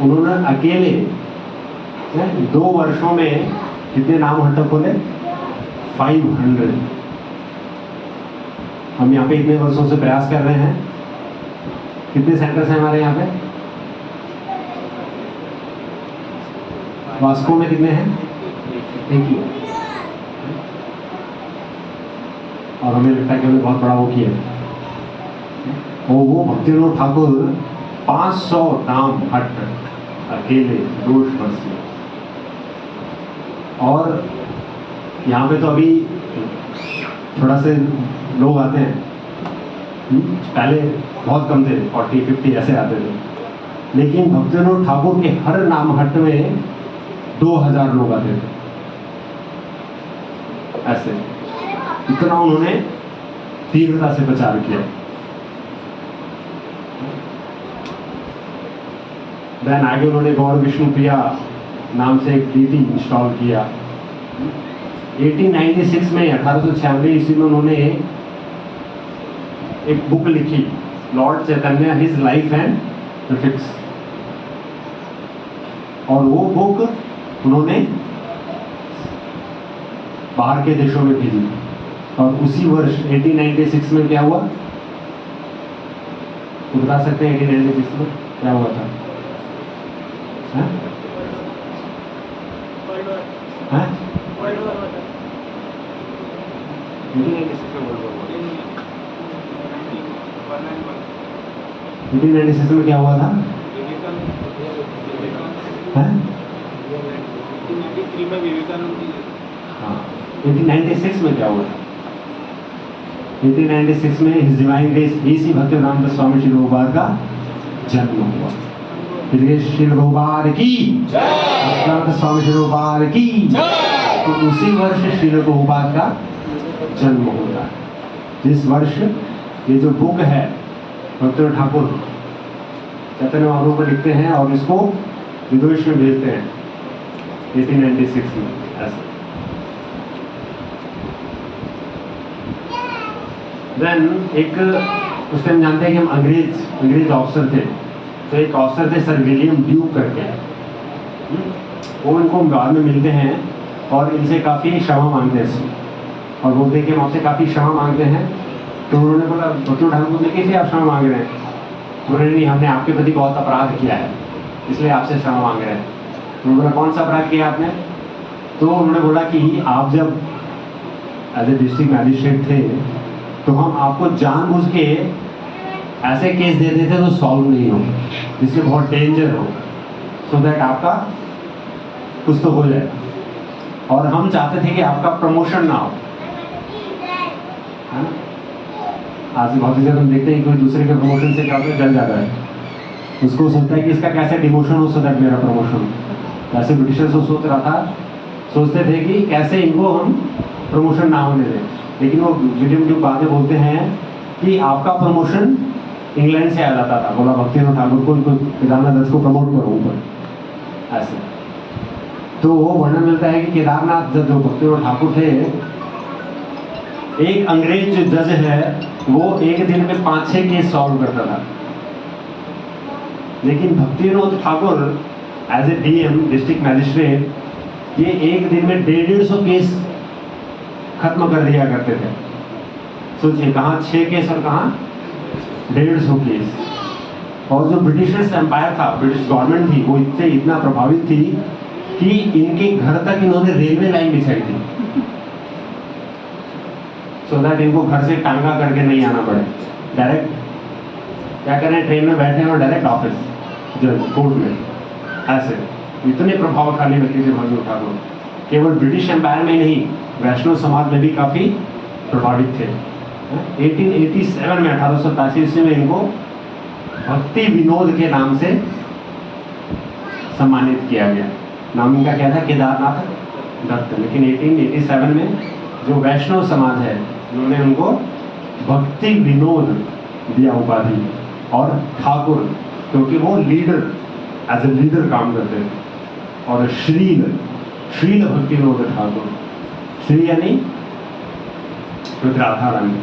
उन्होंने अकेले 2 वर्षों में कितने नाम हट्टे खोले? 500। हम यहाँ पे इतने वर्षों से प्रयास कर रहे हैं। कितने सेंटर्स हैं हमारे यहाँ पे? वास्को में कितने हैं? एक ही। और हमें लगता है कि हमने बहुत बड़ा वो किया। और वो भक्तिविनोद ठाकुर 500 नाम हट अकेले 2 वर्ष में। और यहाँ पे तो अभी थोड़ा से लोग आते हैं, पहले बहुत कम थे, 40-50 ऐसे आते थे। लेकिन भक्तिविनोद ठाकुर के हर नामहट्ट में 2000 लोग आते थे। ऐसे इतना उन्होंने तीव्रता से प्रचार किया। देन आगे उन्होंने गौर विष्णु प्रिया नाम से एक डीटी इंस्टॉल किया। 1896 में 1896 ईस्वी में उन्होंने एक बुक लिखी, Lord Chaitanya his life and prefix, और वो बुक उन्होंने बाहर के देशों में भेजी। और उसी वर्ष 1896 में क्या हुआ, तो बता सकते हैं 1896 में क्या हुआ था? हाँ? हाँ? 1896 में क्या हुआ था? हाँ? 1896 में क्या हुआ था? 1896 में हिज डिवाइन ग्रेस इसी भक्तिवेदांत स्वामी श्री प्रभुपाद का जन्म हुआ। श्री प्रभुपाद की भक्तिवेदांत स्वामी श्री प्रभुपाद की। तो उसी वर्ष श्री प्रभुपाद का जन्म होता है, जिस वर्ष ये जो बुक है भक्तिवेदांत ठाकुर चैतन्य महाप्रभु को लिखते हैं और इसको विदेश में भेजते हैं 1896 में। ऐसा देन एक उस टाइम जानते हैं कि हम अंग्रेज ऑफिसर थे, तो एक ऑफिसर थे सर विलियम ड्यूक करके, वो इनको बाद में मिलते हैं और इनसे काफ़ी क्षमा मांगते हैं और बोलते हैं कि हम आपसे काफ़ी क्षमा मांगते हैं। तो उन्होंने बोला भक्तिवेदांत ठाकुर ने कैसे आप क्षमा मांग रहे हैं? उन्होंने नहीं, हमने आपके प्रति बहुत अपराध किया है इसलिए आपसे क्षमा मांग रहे हैं। उन्होंने बोला कौन सा अपराध किया आपने? तो उन्होंने बोला कि आप जब एज ए डिस्ट्रिक्ट मैजिस्ट्रेट थे तो हम आपको जानबूझ के ऐसे केस दे देते तो सॉल्व नहीं हो, जिससे बहुत डेंजर हो, सो दैट आपका कुछ तो हो जाए, और हम चाहते थे कि आपका प्रमोशन ना हो, है ना? आज बहुत सी हम देखते हैं कोई दूसरे के प्रमोशन से क्या होता है, जल जाता है, उसको सोचता है कि इसका कैसे डिमोशन हो सो दैट मेरा प्रमोशन हो। ऐसे ब्रिटिशर्स को सोच रहा था, सोचते थे कि कैसे इनको हम प्रमोशन ना होने दें, लेकिन वो विलियम ड्यूक बाद में बोलते हैं कि आपका प्रमोशन इंग्लैंड से आ जाता था। बोला भक्तिवेदांत ठाकुर को केदारनाथ दत्त को प्रमोट करो ऊपर, ऐसे। तो वो वर्णन मिलता है कि केदारनाथ जो भक्तिवेदांत ठाकुर थे, एक अंग्रेज जो जज है वो एक दिन में 5-6 केस सॉल्व करता था, लेकिन Bhaktivedanta Thakur as a DM district magistrate ये एक दिन में 150 केस खत्म कर दिया करते थे। सोचिए, कहाँ 6 केस और कहाँ 150 केस। और जो ब्रिटिशर्स एम्पायर था, ब्रिटिश गवर्नमेंट थी, वो इतना प्रभावित थी कि इनके घर तक इन्होंने रेलवे लाइन बिछाई थी, सो दैट इनको घर से टांगा करके नहीं आना पड़े, डायरेक्ट क्या करें, ट्रेन में बैठे और डायरेक्ट ऑफिस जो कोर्ट में। ऐसे इतने प्रभावशाली व्यक्ति थे भक्तिवेदांत ठाकुर, केवल ब्रिटिश एम्पायर में नहीं, वैष्णव समाज में भी काफ़ी प्रभावित थे। 1887 में 1887 ईस्वी में इनको भक्ति विनोद के नाम से सम्मानित किया गया। नाम इनका क्या था? केदारनाथ दत्त। लेकिन 1887 में जो वैष्णव समाज है उन्होंने उनको भक्ति विनोद दिया उपाधि, और ठाकुर क्योंकि वो लीडर एज ए लीडर काम करते थे, और श्रील भक्ति विनोद ठाकुर। श्री यानी राधा रानी,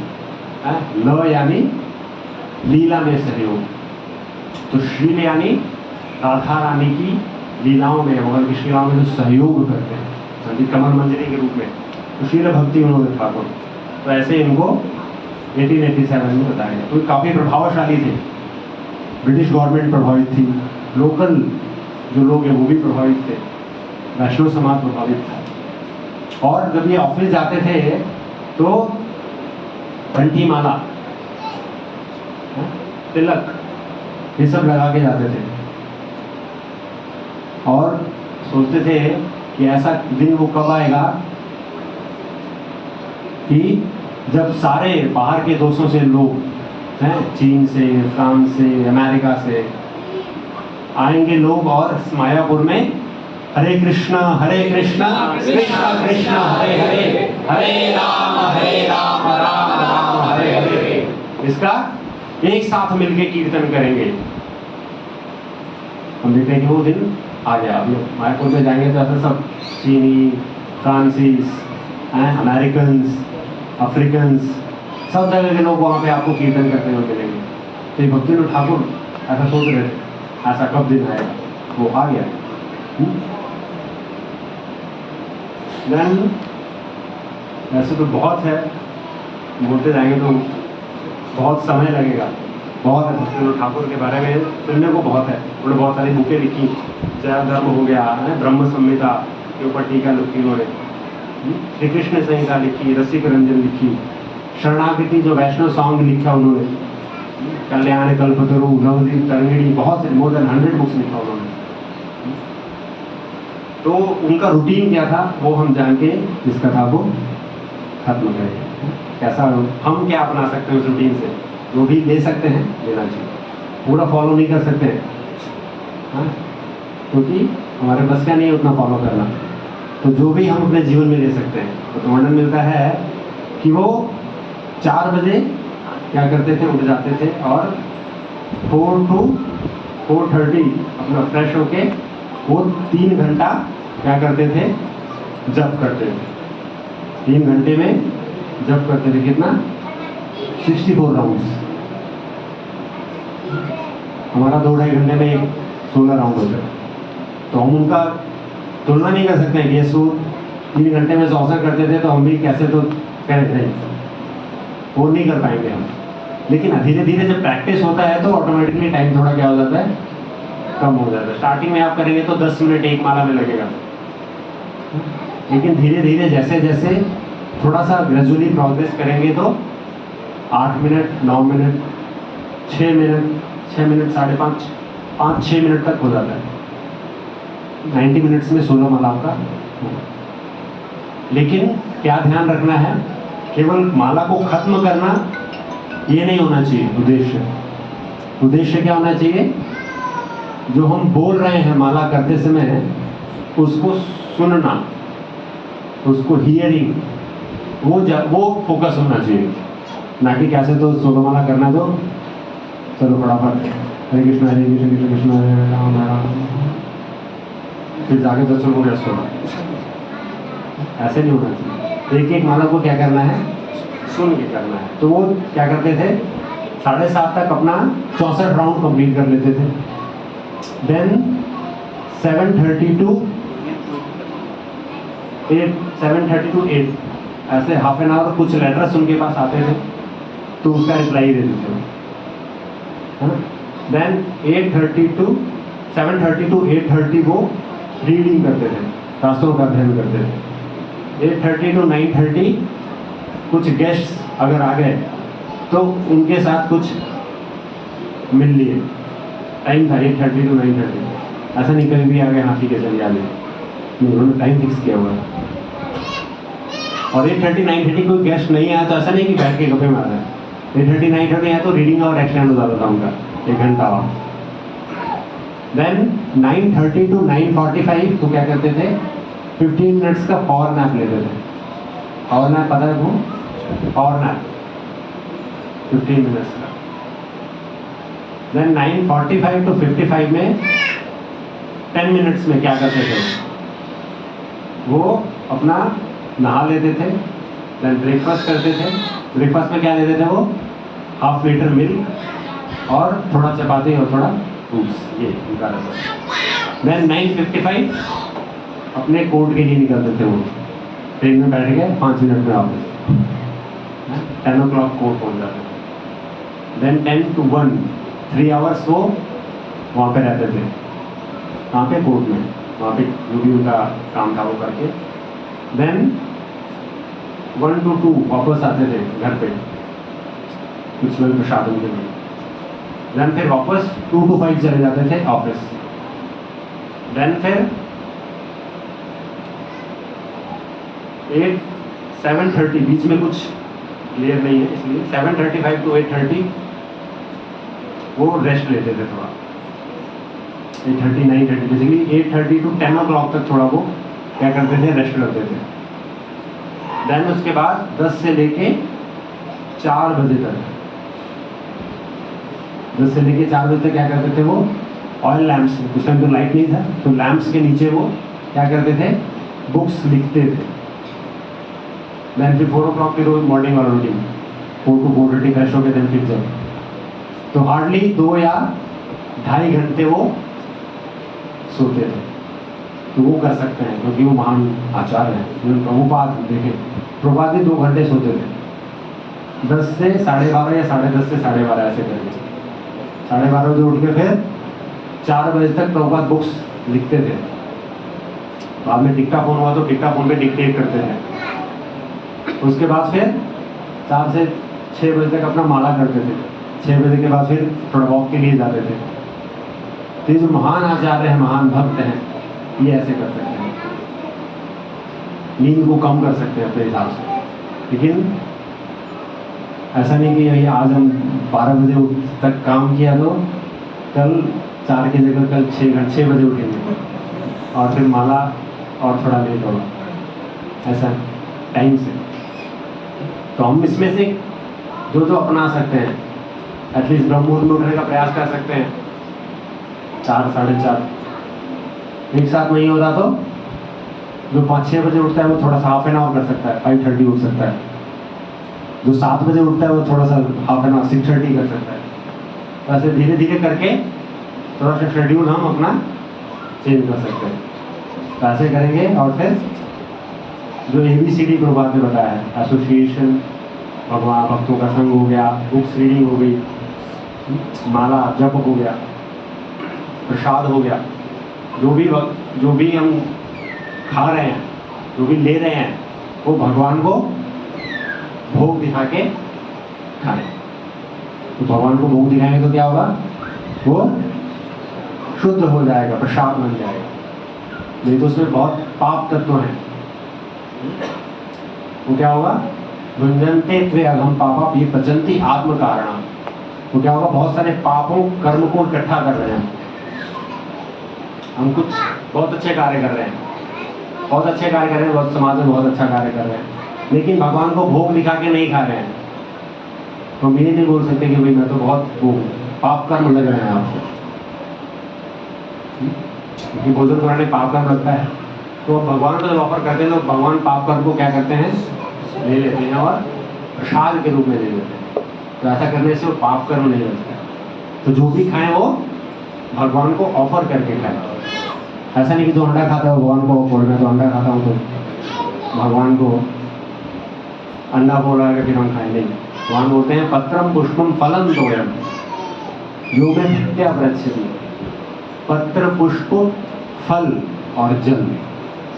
ल यानी लीला में सहयोग, तो श्रील यानी राधा रानी की लीलाओं में, भगवान की लीलाओं में जो सहयोग करते हैं कमल मंजरी के रूप में, तो श्रील भक्ति विनोद ठाकुर। तो ऐसे इनको 1887 में बताया गया। तो काफ़ी प्रभावशाली थे, ब्रिटिश गवर्नमेंट प्रभावित थी, लोकल जो लोग हैं वो भी प्रभावित थे, वैष्णव समाज प्रभावित था। और जब ये ऑफिस जाते थे तो कंठी माला, तिलक, ये सब लगा के जाते थे, और सोचते थे कि ऐसा दिन वो कब आएगा कि जब सारे बाहर के देशों से लोग हैं, चीन से, फ्रांस से, अमेरिका से, आएंगे लोग और मायापुर में हरे कृष्णा कृष्णा कृष्णा हरे हरे, हरे राम राम राम हरे हरे, इसका एक साथ मिलके कीर्तन करेंगे। हम देखते हैं कि वो दिन आ गया। अभी मायापुर में जाएंगे तो ऐसा सब चीनी, फ्रांसीस, अमेरिकन्स, अफ्रीकन्स, सब जगह के लोग वहाँ पे आपको कीर्तन करते हुए मिलेंगे। तो ये भक्तिविनोद ठाकुर ऐसा सोच रहे थे, ऐसा कब दिन आएगा, वो आ गया। देन वैसे तो बहुत है, बोलते जाएंगे तो बहुत समय लगेगा। बहुत है भक्तिविनोद ठाकुर के बारे में सुनने को बहुत है। उन्होंने बहुत सारी बुकें लिखी, जय धर्म हो गया है, ब्रह्म संहिता के ऊपर टीका लिखी उन्होंने, श्री कृष्ण संहिता लिखी, रसिक रंजन लिखी, शरणागति जो वैष्णव सॉन्ग लिखा उन्होंने, कल्याण कल्पतरु, नवदीप तरंगिणी, बहुत से मोर देन 100 बुक्स लिखा उन्होंने। तो उनका रूटीन क्या था वो हम जान के इस कथा को खत्म करेंगे। कैसा हम क्या अपना सकते हैं उस रूटीन से, जो भी ले सकते हैं लेना चाहिए, पूरा फॉलो नहीं कर सकते हैं, क्योंकि हमारे बस का नहीं उतना फॉलो करना। तो जो भी हम अपने जीवन में ले सकते हैं, तो वर्णन मिलता है कि वो 4 बजे क्या करते थे, उठ जाते थे और 4 to 4:30 अपना फ्रेश होके वो 3 घंटा क्या करते थे, जप करते थे। 3 घंटे में जप करते थे। कितना? 64 राउंड्स। हमारा 2-2.5 घंटे में 16 राउंड होता है। तो हम उनका तुलना नहीं कर सकते हैं कि ये 3 घंटे में 100 करते थे तो हम भी कैसे तो कह रहे थे, वो नहीं कर पाएंगे हम। लेकिन धीरे धीरे जब प्रैक्टिस होता है तो ऑटोमेटिकली टाइम थोड़ा क्या हो जाता है, कम हो जाता है। स्टार्टिंग में आप करेंगे तो 10 मिनट एक माला में लगेगा, लेकिन धीरे धीरे जैसे जैसे थोड़ा सा ग्रेजुअली प्रोग्रेस करेंगे तो 8 minute, 9 minute, 6 minute, 6 minute, 5.5, 5-6 minute तक हो जाता है। 90 मिनट्स में 16 मालाओं का। लेकिन क्या ध्यान रखना है, केवल माला को खत्म करना ये नहीं होना चाहिए उद्देश्य। उद्देश्य क्या होना चाहिए, जो हम बोल रहे हैं माला करते समय उसको सुनना, उसको हियरिंग, वो फोकस होना चाहिए। ना कि कैसे तो 16 माला करना तो चलो फटाफट हरे कृष्ण कृष्ण कृष्ण हरे राम राम, फिर जाके 10 लोगों को सुना, ऐसे नहीं होना चाहिए। एक एक माला को क्या करना है, सुन के करना है। तो वो क्या करते थे, 7:30 तक अपना 64 राउंड कंप्लीट कर लेते थे। देन 7:30 to 8 ऐसे हाफ एन आवर कुछ लेटर्स उनके पास आते थे तो उसका रिप्लाई देते थे, है ना। देन 7:30 to 8:30 वो रीडिंग करते थे, शास्त्रों का अध्ययन करते थे। 8:30 to 9:30 कुछ गेस्ट अगर आ गए तो उनके साथ कुछ मिल लिए, टाइम था 8:30 to 9:30। ऐसा नहीं कभी भी आ गए हाथी के चले आगे, उन्होंने टाइम फिक्स किया हुआ है। और 8:30-9:30 कोई गेस्ट नहीं आया तो ऐसा नहीं कि बैठ के गप्पे मार रहे हैं। 8:30-9:30 आया तो रीडिंग आवर एक्सटेंड हो जाता था उनका 1 घंटा और। देन 9:30 to 9:45 तो क्या करते थे, 15 मिनट्स का पावर नैप लेते थे। पावर नैप पता है वो, पावर नैप 15 मिनट्स का। देन 9:45 to 55 में 10 मिनट्स में क्या करते थे, वो अपना नहा लेते थे। देन ब्रेकफास्ट करते थे। ब्रेकफास्ट में क्या लेते थे वो, ½ लीटर मिल्क और थोड़ा चपाती और थोड़ा फ्रूट्स, ये उनका रहता। देन 9:55 अपने कोर्ट के लिए निकलते थे। वो ट्रेन में बैठ गए, 5 मिनट में वापस 10 o'clock कोर्ट पहुंच जाते थे। देन 10 to 1 3 आवर्स वो वहाँ पे रहते थे। कहाँ पे, कोर्ट में, वहाँ पे जो भी उनका काम था वो करके। देन 1 to 2 वापस आते थे घर पे कुछ लोग प्रसादन के लिए। देन फिर वापस 2 to 5 चले जाते थे ऑफिस। देन फिर 7:30 बीच में कुछ क्लियर नहीं है इसलिए 7:35 to 8:30 वो रेस्ट लेते थे थोड़ा। 8:30 9:30 बेसिकली 8:30 to 10 o'clock तक थोड़ा वो क्या करते थे, रेस्ट करते थे। देन उसके बाद 10 से लेके 4 बजे तक, 10 से लेके 4 बजे तक क्या करते थे वो, ऑयल लैंप्स, उस टाइम तो लाइट नहीं था, तो लैंप्स के नीचे वो क्या करते थे, बुक्स लिखते थे। देन फिर 4 o'clock फिर वो मॉर्निंग वाला रूटीन, 4 to 4:30 फ्रेश हो गए, देन फिर जब तो हार्डली 2 या 2.5 घंटे वो सोते थे। तो वो कर सकते हैं क्योंकि वो महान आचार्य हैं। प्रभुपाद देखें, प्रभुपाद भी 2 घंटे सोते थे, 10 से 12:30 या 10:30 से 12:30 ऐसे करके, 12:30 बजे उठ के फिर 4 बजे तक प्रभुपाद बुक्स लिखते थे। बाद में डिक्टाफोन हुआ तो डिक्टाफोन पे डिक्टेट करते थे। उसके बाद फिर 4 से 6 बजे तक अपना माला करते थे। 6 बजे के बाद फिर थोड़ा वॉक के लिए जाते थे। तो ये जो महान आचार्य हैं, महान भक्त हैं, ये ऐसे कर सकते हैं, नींद को कम कर सकते हैं अपने हिसाब से। लेकिन ऐसा नहीं कि ये आज हम 12 बजे तक काम किया तो कल 4 की जगह कल 6 बजे उठेंगे और फिर माला और थोड़ा लेट होगा, ऐसा टाइम से। तो हम इसमें से जो जो अपना सकते हैं, एटलीस्ट ब्रह्म मुहूर्त में उठने का प्रयास कर सकते हैं, 4 साढ़े 4। एक साथ नहीं होता तो जो 5-6 बजे उठता है वो थोड़ा सा हाफ एन आवर कर सकता है, 5:30 उठ सकता है। जो 7 बजे उठता है वो थोड़ा सा हाफ एन आवर 6:30 कर सकता है। तो ऐसे धीरे धीरे करके थोड़ा सा शेड्यूल हम अपना चेंज कर सकते हैं। तो ऐसे करेंगे और फिर जो ABCD प्रभात ने बताया है, एसोसिएशन, भगवान भक्तों का संग हो गया, बुक्स रीडिंग हो गई, माला जप हो गया, प्रसाद हो गया, जो भी हम खा रहे हैं, जो भी ले रहे हैं, वो भगवान को भोग दिखा के खाएं। तो भगवान को भोग दिखाएंगे तो क्या होगा, वो शुद्ध हो जाएगा, प्रसाद बन जाएगा। नहीं तो उसमें बहुत पाप तत्व हैं। वो क्या होगा, भुंजन्ते त्वे अघम पापा ये पचन्ति आत्म कारणा। वो क्या होगा, बहुत सारे पापों कर्म को इकट्ठा कर रहे हैं। हम कुछ बहुत अच्छे कार्य कर रहे हैं, बहुत अच्छे कार्य कर रहे हैं, बहुत समाज में बहुत अच्छा कार्य कर रहे हैं, लेकिन भगवान को भोग दिखा के नहीं खा रहे हैं। तो हम ये नहीं बोल सकते कि भाई मैं तो बहुत वो पाप कर्म लग रहे हैं आपको, क्योंकि भोजन कराने पाप कर्म लगता है। तो भगवान को जब ऑफर करते हैं तो भगवान पाप कर्म को क्या करते हैं, ले लेते हैं और प्रसाद के रूप में ले लेते हैं। तो ऐसा करने से वो पाप कर्म नहीं लगता है। तो जो भी खाएं वो भगवान को ऑफर करके खाएं। ऐसा नहीं कि जो अंडा खाता है भगवान को ऑफर, मैं तो अंडा खाता हूँ तो भगवान को अंडा बोल रहा है कि फिर हम खाएं, नहीं। भगवान बोलते हैं पत्रम पुष्पम फलम तोयम यो में भक्त्या प्रच्छति। पत्र, पुष्प, फल और जल,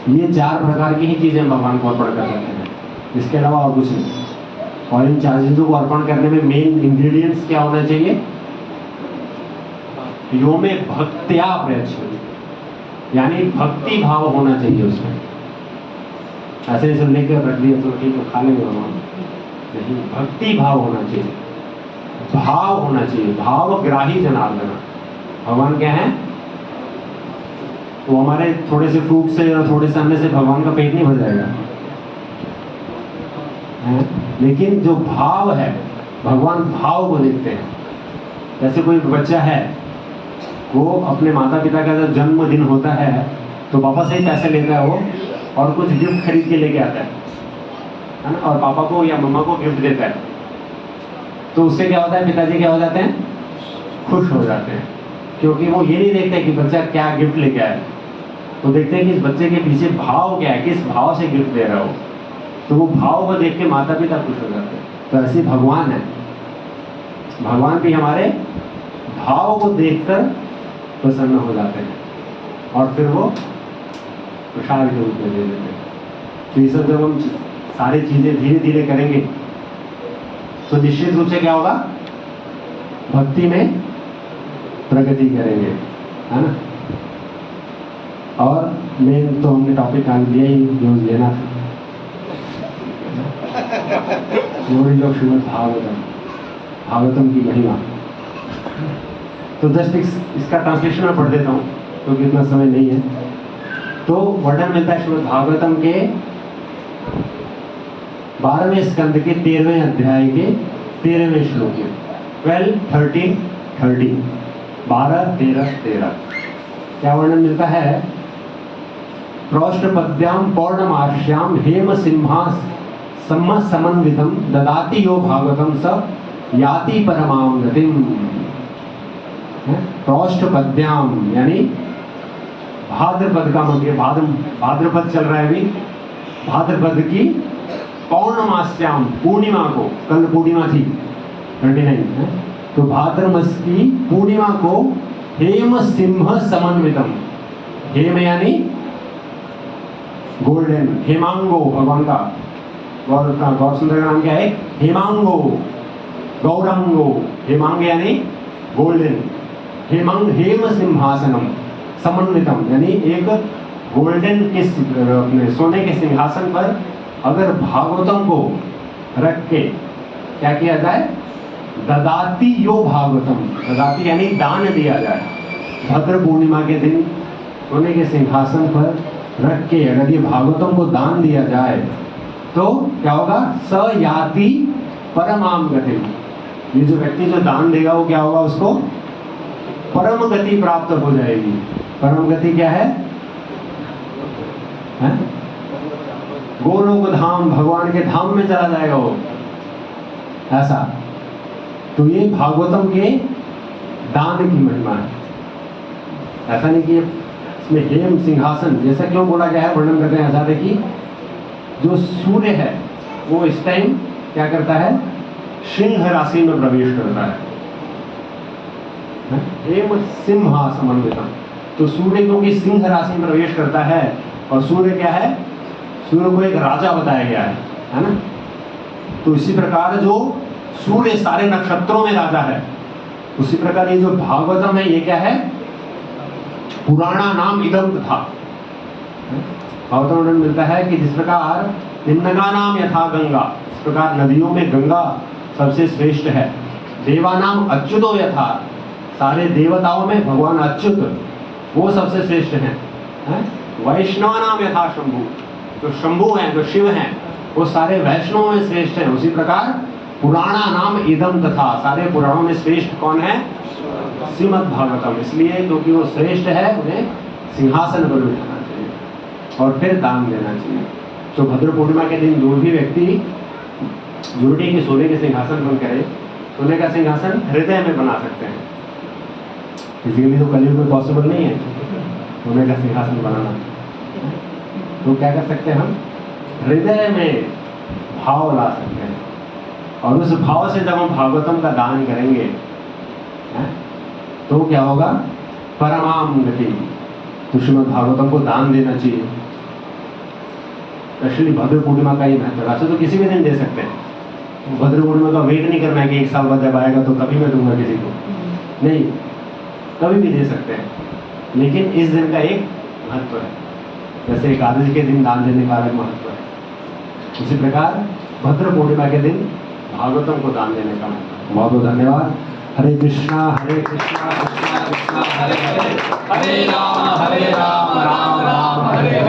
ये 4 प्रकार की ही चीजें हम भगवान को अर्पण कर सकते हैं, इसके अलावा और कुछ नहीं। और इन 4 चीजों को अर्पण करने में मेन इंग्रेडिएंट्स क्या होना चाहिए, यो में भक्त्या प्रच्छति, यानी भक्ति भाव होना चाहिए उसमें। ऐसे सब लेकर रख दिया तो ठीक है खा लेंगे भगवान, नहीं, भक्ति भाव होना चाहिए, भाव होना चाहिए, भाव ग्राही जनार्दन। भगवान क्या है, वो हमारे थोड़े से फ्रूट से और थोड़े से अन्य से भगवान का पेट नहीं भर जाएगा है? लेकिन जो भाव है, भगवान भाव को देखते हैं। जैसे कोई बच्चा है, वो अपने माता पिता का जब जन्मदिन होता है तो पापा से ही पैसे लेता है वो, और कुछ गिफ्ट खरीद के लेके आता है ना, और पापा को या मम्मा को गिफ्ट देता है। तो उससे क्या होता है, पिताजी क्या हो जाते हैं, खुश हो जाते हैं, क्योंकि वो ये नहीं देखते कि बच्चा क्या गिफ्ट लेके आया, तो देखते हैं कि इस बच्चे के पीछे भाव क्या है, किस भाव से गिफ्ट दे रहा हो। तो वो भाव को देख के माता पिता खुश हो जाते हैं। तो ऐसे भगवान है, भगवान भी हमारे भाव को देखकर प्रसन्न हो जाते हैं और फिर वो प्रसाद के रूप में दे देते हैं। तो ये सब जब हम सारी चीजें धीरे धीरे करेंगे तो निश्चित रूप से क्या होगा, भक्ति में प्रगति करेंगे, है ना। और मेन तो हमने टॉपिक आज लिया ही जो लेना था, ग्लोरी ऑफ श्रीमद् भागवतम, भागवतम की महिमा। तो जस्ट इसका ट्रांसलेशन मैं पढ़ देता हूँ। क्योंकि इतना समय नहीं है। तो वर्णन मिलता है श्रीमद् भागवतम के 12वें स्कंद के 13वें अध्याय के 13वें श्लोक में 12, 13, 13, 12, 13, 13 क्या वर्णन मिलता है? प्रोष्ठपद्याम पौर्णमाश्याम हेम सिंहास समन्वितम ददाति यो भागवतम स याति परमाम गतिम। प्रोष्ठपद्याम यानी भाद्रपद का मध्य, भाद्रपद चल रहा है अभी, भाद्रपद की पौर्णमास्याम पूर्णिमा को, कल पूर्णिमा थी 29 है, तो भाद्र मास की पूर्णिमा को हेम सिंह समन्वितम, हेम यानी गोल्डन, हेमांगो भगवान का गौर सुंदर का नाम क्या है? हेमांगो, गौरांगो, हेमांग यानी गोल्डन, हेम सिंहासनम समन्वितम यानी एक गोल्डन के अपने सोने के सिंहासन पर अगर भागवतम को रख के क्या किया जाए? ददाति यो भागवतम, ददाति यानी दान दिया जाए। भद्र पूर्णिमा के दिन सोने के सिंहासन पर रख के अगर ये भागवतम को दान दिया जाए तो क्या होगा? स याति परमाम गतिम, ये जो व्यक्ति जो दान देगा वो क्या होगा? उसको परम गति प्राप्त हो जाएगी। परम गति क्या है? गोलोक धाम, भगवान के धाम में चला जाएगा वो, ऐसा। तो ये भागवतम के दान की महिमा है। ऐसा नहीं कि इसमें हेम सिंहासन, जैसा क्यों बोला गया है, वर्णन करते हैं ऐसा। देखिए जो सूर्य है वो इस टाइम क्या करता है? सिंह राशि में प्रवेश करता है, हेम सिंहा समन्वितम। तो सूर्य क्योंकि सिंह राशि में प्रवेश करता है, और सूर्य क्या है? सूर्य को एक राजा बताया गया है ना। तो इसी प्रकार जो सूर्य सारे नक्षत्रों में राजा है, उसी प्रकार ये जो भागवतम है ये क्या है? पुराना नाम इदम था। भागवतम में मिलता है कि जिस प्रकार निम्नगा नाम यथा गंगा, इस प्रकार नदियों में गंगा सबसे श्रेष्ठ है। देवा नाम अच्युतो यथा, सारे देवताओं में भगवान अच्युत वो सबसे श्रेष्ठ हैं। वैष्णव नाम यथा शंभु, जो शंभु हैं, जो शिव हैं, वो सारे वैष्णव में श्रेष्ठ हैं। उसी प्रकार पुराना नाम इदम तथा, सारे पुराणों में श्रेष्ठ कौन है? श्रीमद् भागवतम। इसलिए क्योंकि वो श्रेष्ठ है, उन्हें सिंहासन पर बिठाना चाहिए और फिर दान देना चाहिए। तो भद्र पूर्णिमा के दिन जो भी व्यक्ति जुड़े के सोने के सिंहासन बन करे, सोने का सिंहासन हृदय में बना सकते हैं। फिजिकली तो कलयुग में पॉसिबल नहीं है सोने का सिंहासन बनाना, तो क्या कर सकते हैं हम? हृदय में भाव ला सकते हैं, और उस भाव से जब हम भागवतम का दान करेंगे तो क्या होगा? परमाम गति। तो श्रीमद् भागवतम को दान देना चाहिए। स्पेशली भद्र पूर्णिमा का ही महत्व है। वैसे तो किसी भी दिन दे सकते हैं, भद्र पूर्णिमा का वेट नहीं करना है कि एक साल बाद जब आएगा तो तभी मैं दूंगा किसी को, नहीं, कभी भी दे सकते हैं। लेकिन इस दिन का एक महत्व है, जैसे एकादशी के दिन दान देने का अलग महत्व है, उसी प्रकार भद्र पूर्णिमा के दिन भागवतम को दान देने का महत्व। बहुत बहुत धन्यवाद। हरे कृष्णा कृष्णा कृष्णा हरे हरे, हरे राम राम राम हरे